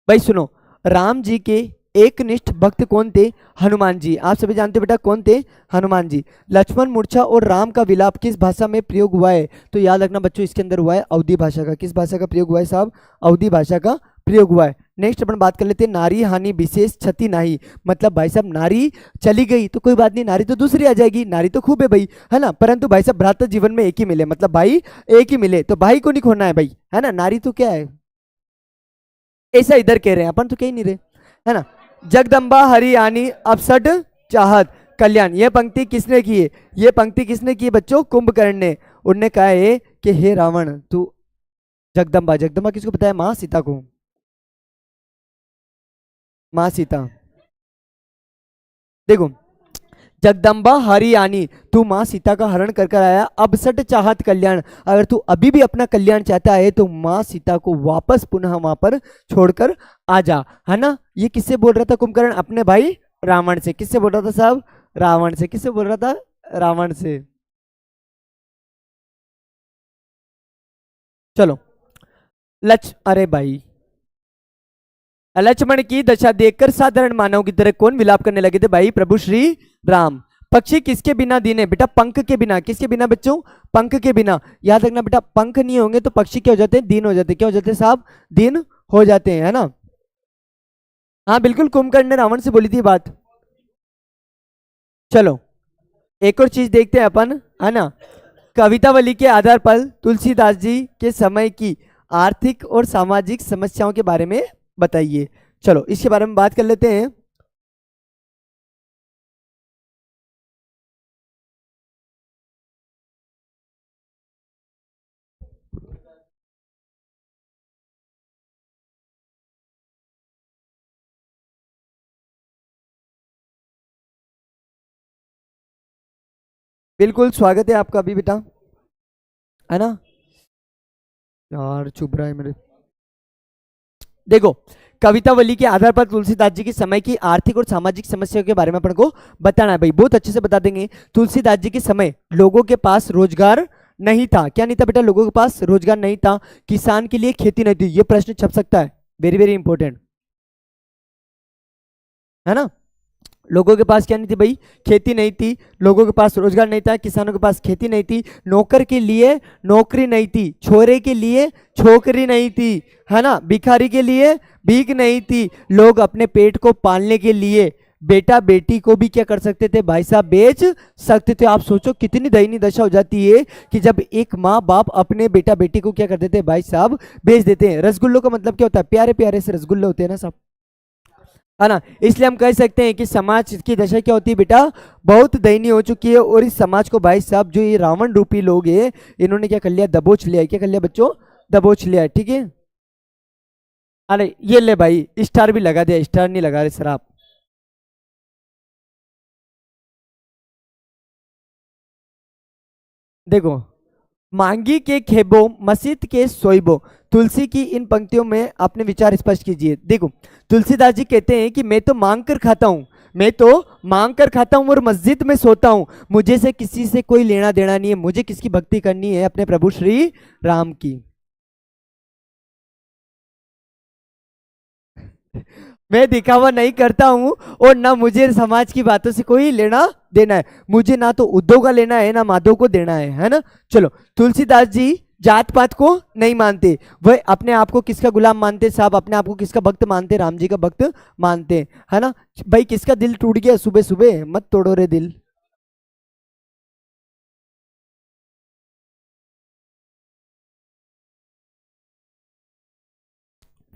भाई सुनो, राम जी के एक निष्ठ भक्त कौन थे? हनुमान जी। आप सभी जानते हो बेटा कौन थे? हनुमान जी। लक्ष्मण मूर्छा और राम का विलाप किस भाषा में प्रयोग हुआ है? तो याद रखना बच्चों, इसके अंदर हुआ है अवधी भाषा का। किस भाषा का प्रयोग हुआ है साहब? अवधी भाषा का प्रयोग हुआ है। नेक्स्ट अपन बात कर लेते हैं, नारी हानि विशेष क्षति नाही। मतलब भाई साहब, नारी चली गई तो कोई बात नहीं, नारी तो दूसरी आ जाएगी, नारी तो खूब है भाई, है ना। परंतु भाई साहब, भ्रातृ जीवन में एक ही मिले, मतलब भाई एक ही मिले, तो भाई को नहीं खोना है भाई, है ना। नारी तो क्या है, ऐसा इधर कह रहे हैं, अपन तो कह ही नहीं रहे, है ना। जगदम्बा हरियाणी अपसट चाहत कल्याण, यह पंक्ति किसने की है? यह पंक्ति किसने की है बच्चों? कुंभकर्ण ने। उनने कहा है कि हे रावण, तू जगदम्बा, जगदम्बा किसको पता है? माँ सीता को, माँ सीता। देखो, जगदम्बा हरियाणी, तू माँ सीता का हरण कर कर आया, अब सट चाहत कल्याण, अगर तू अभी भी अपना कल्याण चाहता है तो माँ सीता को वापस पुनः वहां पर छोड़कर आ जा, है ना। ये किससे बोल रहा था कुंभकर्ण? अपने भाई रावण से। किससे बोल रहा था साहब? रावण से। किससे बोल रहा था? रावण से। चलो, अरे भाई, लक्ष्मण की दशा देखकर साधारण मानव की तरह कौन विलाप करने लगे थे? भाई प्रभु श्री राम। पक्षी किसके बिना दीन है? बेटा पंख के बिना। किसके बिना बच्चों? पंख के बिना। याद रखना बेटा, पंख नहीं होंगे तो पक्षी क्या हो जाते हैं? दीन हो जाते हैं। क्या हो जाते हैं साहब? दीन हो जाते हैं, है ना। हाँ बिल्कुल, कुंभकर्ण ने रावण से बोली थी बात। चलो, एक और चीज देखते हैं अपन, है ना। कवितावली के आधार पर तुलसीदास जी के समय की आर्थिक और सामाजिक समस्याओं के बारे में बताइए। चलो इसके बारे में बात कर लेते हैं। बिल्कुल स्वागत है आपका अभी बेटा, है ना। यार चुप रहा है मेरे। देखो, कवितावली के आधार पर तुलसीदास जी के समय की आर्थिक और सामाजिक समस्याओं के बारे में अपन को बताना है। भाई बहुत अच्छे से बता देंगे। तुलसीदास जी के समय लोगों के पास रोजगार नहीं था। क्या नहीं था बेटा? लोगों के पास रोजगार नहीं था। किसान के लिए खेती नहीं थी। ये प्रश्न छप सकता है, वेरी वेरी इंपॉर्टेंट, है ना। लोगों के पास क्या नहीं थी भाई? खेती नहीं थी। लोगों के पास रोजगार नहीं था। किसानों के पास खेती नहीं थी। नौकर के लिए नौकरी नहीं थी। छोरे के लिए छोकरी नहीं थी, है ना। भिखारी के लिए भीख नहीं थी। लोग अपने पेट को पालने के लिए बेटा बेटी को भी क्या कर सकते थे भाई साहब? बेच सकते थे। आप सोचो कितनी दयनीय दशा हो जाती है कि जब एक माँ बाप अपने बेटा बेटी को क्या कर देते हैं भाई साहब? बेच देते हैं। रसगुल्लों का मतलब क्या होता है? प्यारे प्यारे से रसगुल्ले होते हैं ना सब, है ना। इसलिए हम कह सकते हैं कि समाज की दशा क्या होती है बेटा? बहुत दयनीय हो चुकी है। और इस समाज को भाई साहब जो ये रावण रूपी लोग हैं, इन्होंने क्या कर लिया? दबोच लिया है। क्या कर लिया बच्चों? दबोच लिया है, ठीक है। अरे ये ले भाई, स्टार भी लगा दिया। स्टार नहीं लगा रहे सर आप। देखो, मांगी के खेबो मसीत के सोइबो, तुलसी की इन पंक्तियों में अपने विचार स्पष्ट कीजिए। देखो, तुलसीदास जी कहते हैं कि मैं तो मांग कर खाता हूं, मैं तो मांग कर खाता हूं और मस्जिद में सोता हूं, मुझे से किसी से कोई लेना देना नहीं है। मुझे किसकी भक्ति करनी है? अपने प्रभु श्री राम की। मैं दिखावा नहीं करता हूं और ना मुझे समाज की बातों से कोई लेना देना है। मुझे ना तो उद्धव का लेना है ना माधव को देना है ना। चलो, तुलसीदास जी जात पात को नहीं मानते। वह अपने आप को किसका गुलाम मानते साहब? अपने आप को किसका भक्त मानते? राम जी का भक्त मानते, है ना। भाई किसका दिल टूट गया सुबह सुबह? मत तोड़ो रे दिल।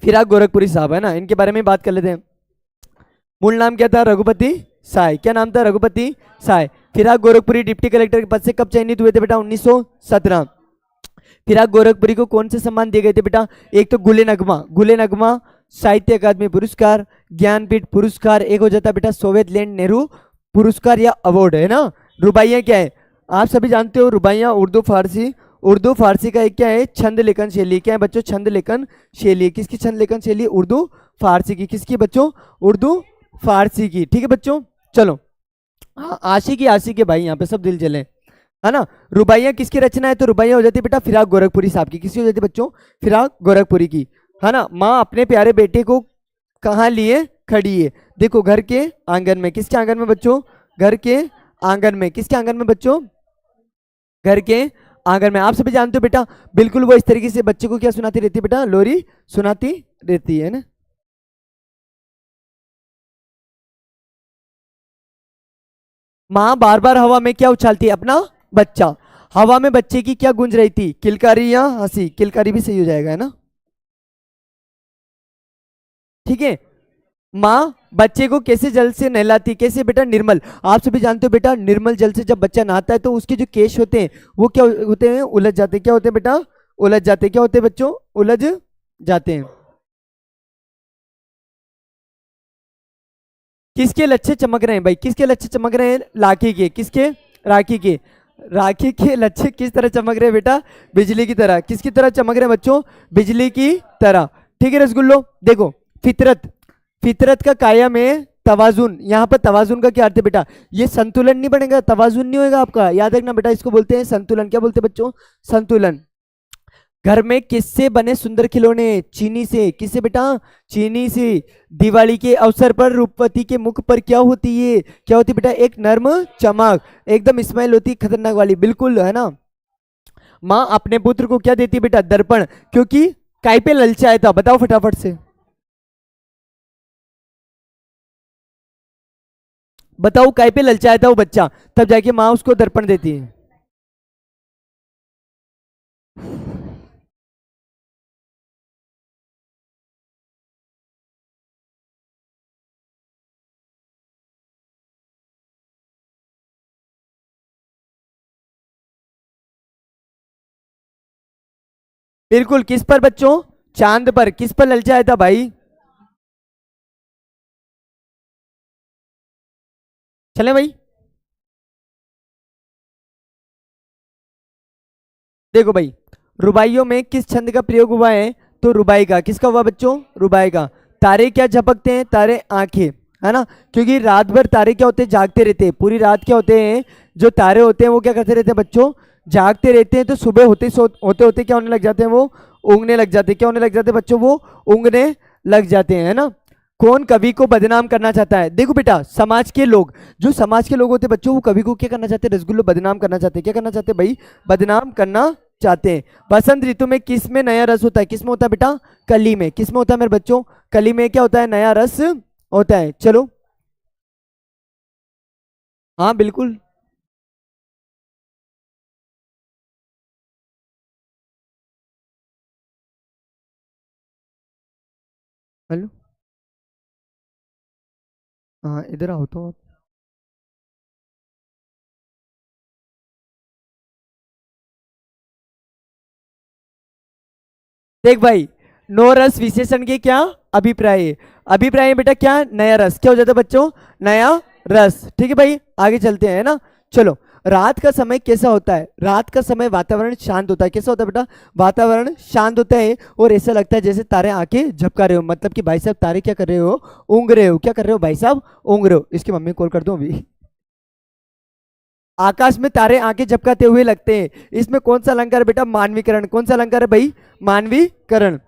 फिराक गोरखपुरी साहब, है ना। इनके बारे में बात कर लेते हैं। मूल नाम क्या था? रघुपति साय। क्या नाम था? रघुपति साय। फिराक गोरखपुरी डिप्टी कलेक्टर के पद से कब चयनित हुए थे बेटा? 1917। फिराक गोरखपुरी को कौन से सम्मान दिए गए थे बेटा? एक तो गुले नगमा, गुले नगमा साहित्य अकादमी पुरस्कार, ज्ञानपीठ पुरस्कार, एक हो जाता बेटा सोवियत लैंड नेहरू पुरस्कार या अवार्ड, है ना। रुबाइयां क्या है? आप सभी जानते हो रुबाइयां उर्दू फारसी, उर्दू फारसी का एक क्या है? छंद लेखन शैली। क्या है बच्चों? छंद लेखन शैली। किसकी छंद लेखन शैली? उर्दू फारसी की। किसकी बच्चों? उर्दू फारसी की, ठीक है बच्चों। चलो, हाँ आशिकी आशिकी भाई, यहाँ पे सब दिल जले, है ना। रुबाइयां किसकी रचना है? तो रुबाइयां हो जाती है बेटा फिराक गोरखपुरी साहब की। किसकी हो जाती है बच्चों? फिराक गोरखपुरी की, है ना। माँ अपने प्यारे बेटे को कहाँ लिए खड़ी है? देखो, घर के आंगन में। किसके आंगन में बच्चों? घर के आंगन में। किसके आंगन में बच्चों? घर के आंगन में। आप सभी जानते हो बेटा, बिल्कुल वो इस तरीके से बच्चे को क्या सुनाती रहती है बेटा? लोरी सुनाती रहती है ना। माँ बार बार हवा में क्या उछालती है? अपना बच्चा। हवा में बच्चे की क्या गूंज रही थी? किलकारी या हंसी? किलकारी भी सही हो जाएगा, है ना, ठीक है। माँ बच्चे को कैसे जल से नहलाती? कैसे बेटा? निर्मल। आप सभी जानते हो बेटा, निर्मल जल से जब बच्चा नहाता है तो उसके जो केश होते हैं वो क्या होते हैं? उलझ जाते हैं। क्या होते हैं बेटा? उलझ जाते हैं। क्या होते हैं बच्चों? उलझ जाते हैं। किसके लच्छे चमक रहे हैं भाई? किसके लच्छे चमक रहे हैं? लाठी के। किसके? राखी के। राखी के लच्छे किस तरह चमक रहे हैं बेटा? बिजली की तरह। किसकी तरह चमक रहे हैं बच्चों? बिजली की तरह। ठीक है रसगुल्लो, देखो, फितरत, फितरत का काया में तवाजुन, यहाँ पर तवाजुन का क्या अर्थ है बेटा? ये संतुलन नहीं बनेगा, तवाजुन नहीं होगा आपका, याद रखना बेटा, इसको बोलते हैं संतुलन। क्या बोलते हैं बच्चों? संतुलन। घर में किससे बने सुंदर खिलौने? चीनी से। किससे बेटा? चीनी से। दिवाली के अवसर पर रूपवती के मुख पर क्या होती है? क्या होती है बेटा? एक नर्म चमक, एकदम स्माइल होती है, खतरनाक वाली, बिल्कुल, है ना। माँ अपने पुत्र को क्या देती है बेटा? दर्पण। क्योंकि काय पे ललचाया था? बताओ फटाफट से, बताओ काय पे ललचाया था वो बच्चा, तब जाके माँ उसको दर्पण देती है। बिल्कुल, किस पर बच्चों? चांद पर। किस पर ललचाया था भाई? चले भाई। देखो भाई, रुबाइयों में किस छंद का प्रयोग हुआ है? तो रुबाई का। किसका हुआ बच्चों? रुबाई का। तारे क्या झपकते हैं? तारे आंखें, है ना। क्योंकि रात भर तारे क्या होते हैं? जागते रहते हैं। पूरी रात क्या होते हैं? जो तारे होते हैं वो क्या करते रहते हैं बच्चों? जागते रहते हैं। तो सुबह होते होते होते क्या होने लग जाते हैं? वो उगने लग जाते हैं। क्या होने लग जाते हैं बच्चों? वो उगने लग जाते हैं, है ना। कौन कवि को बदनाम करना चाहता है? देखो बेटा, समाज के लोग, जो समाज के लोग होते हैं बच्चों, वो कवि को क्या करना चाहते हैं? रसगुल्लो, बदनाम करना चाहते हैं। क्या करना चाहते हैं भाई? बदनाम करना चाहते हैं। बसंत ऋतु में किस में नया रस होता है? किस में होता है बेटा? कली में। किस में होता है मेरे बच्चों? कली में क्या होता है? नया रस होता है। चलो, हाँ बिल्कुल। हेलो, हाँ इधर आओ तो। देख भाई, नो रस विशेषण के क्या अभिप्राय है? अभिप्राय है बेटा क्या? नया रस। क्या हो जाता है बच्चों? नया रस। ठीक है भाई, आगे चलते हैं, है ना। चलो, रात का समय कैसा होता है? रात का समय वातावरण शांत होता है। कैसा होता है बेटा? वातावरण शांत होता है, और ऐसा लगता है जैसे तारे आके झपका रहे हो, मतलब कि भाई साहब तारे क्या कर रहे हो? ऊँग रहे हो। क्या कर रहे हो भाई साहब? ऊँग रहे हो। इसकी मम्मी कॉल कर दो अभी। आकाश में तारे आंखें झपकाते हुए लगते हैं। इसमें कौन सा अलंकार है बेटा? मानवीकरण। कौन सा अलंकार है भाई? मानवीकरण।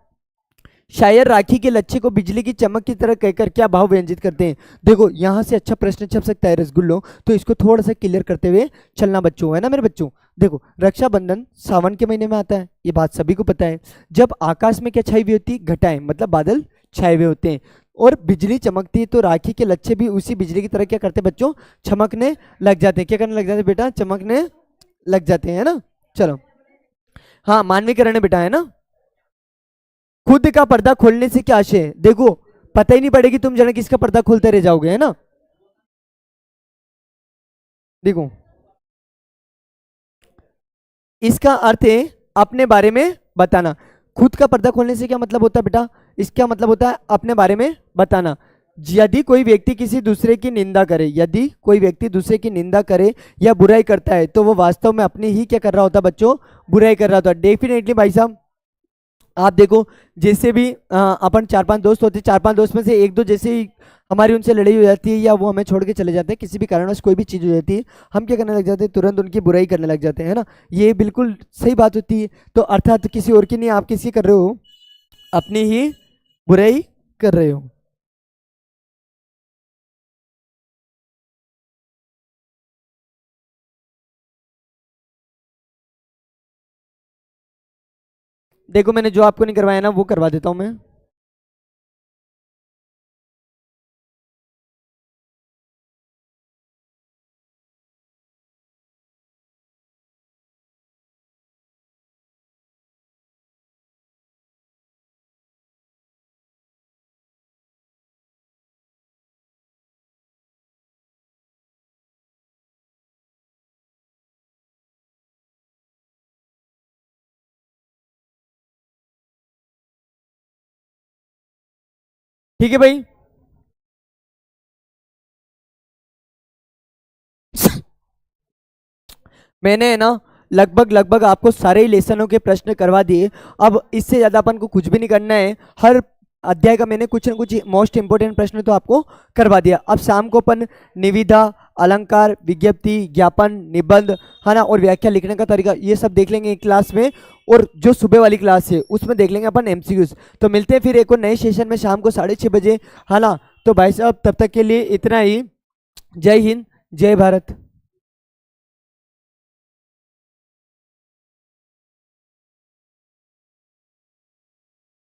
शायर राखी के लच्छे को बिजली की चमक की तरह कहकर क्या भाव व्यंजित करते हैं? देखो, यहां से अच्छा प्रश्न छप सकता है रसगुल्लो, तो इसको थोड़ा सा क्लियर करते हुए चलना बच्चों, है ना मेरे बच्चों। देखो, रक्षाबंधन सावन के महीने में आता है, ये बात सभी को पता है। जब आकाश में क्या छाई हुई होती है? घटाएं, मतलब बादल छाए हुए होते हैं, और बिजली चमकती है, तो राखी के लच्छे भी उसी बिजली की तरह क्या करते हैं बच्चों? चमकने लग जाते हैं। क्या करने लग जाते हैं बेटा? चमकने लग जाते हैं, है ना। चलो, हाँ मानवीकरण है बेटा, है ना। खुद का पर्दा खोलने से क्या आशय है? देखो, पता ही नहीं पड़ेगी, तुम जरा किसका पर्दा खोलते रह जाओगे, है ना। देखो, इसका अर्थ है अपने बारे में बताना। खुद का पर्दा खोलने से क्या मतलब होता है बेटा? इसका मतलब होता है अपने बारे में बताना। यदि कोई व्यक्ति किसी दूसरे की निंदा करे, यदि कोई व्यक्ति दूसरे की निंदा करे या बुराई करता है, तो वो वास्तव में अपनी ही क्या कर रहा होता है बच्चों? बुराई कर रहा होता है। डेफिनेटली भाई साहब, आप देखो, जैसे भी अपन चार पांच दोस्त होते हैं, चार पांच दोस्त में से एक दो जैसे ही हमारी उनसे लड़ाई हो जाती है, या वो हमें छोड़ के चले जाते हैं, किसी भी कारणवश कोई भी चीज़ हो जाती है, हम क्या करने लग जाते हैं? तुरंत उनकी बुराई करने लग जाते हैं, है ना। ये बिल्कुल सही बात होती है। तो अर्थात किसी और की नहीं, आप किसी कर रहे हो? अपनी ही बुराई कर रहे हो। देखो, मैंने जो आपको नहीं करवाया ना, वो करवा देता हूँ मैं। ठीक है भाई। मैंने है ना लगभग लगभग आपको सारे ही लेसनों के प्रश्न करवा दिए। अब इससे ज्यादा अपन को कुछ भी नहीं करना है। हर अध्याय का मैंने कुछ ना कुछ मोस्ट इंपोर्टेंट प्रश्न तो आपको करवा दिया। अब शाम को अपन निविदा, अलंकार, विज्ञप्ति, ज्ञापन, निबंध, है ना, और व्याख्या लिखने का तरीका, ये सब देख लेंगे एक क्लास में। और जो सुबह वाली क्लास है उसमें देख लेंगे अपन एमसीक्यूज। तो मिलते हैं फिर एक और नए सेशन में शाम को 6:30 बजे, है ना। तो भाई साहब तब तक के लिए इतना ही। जय हिंद, जय भारत।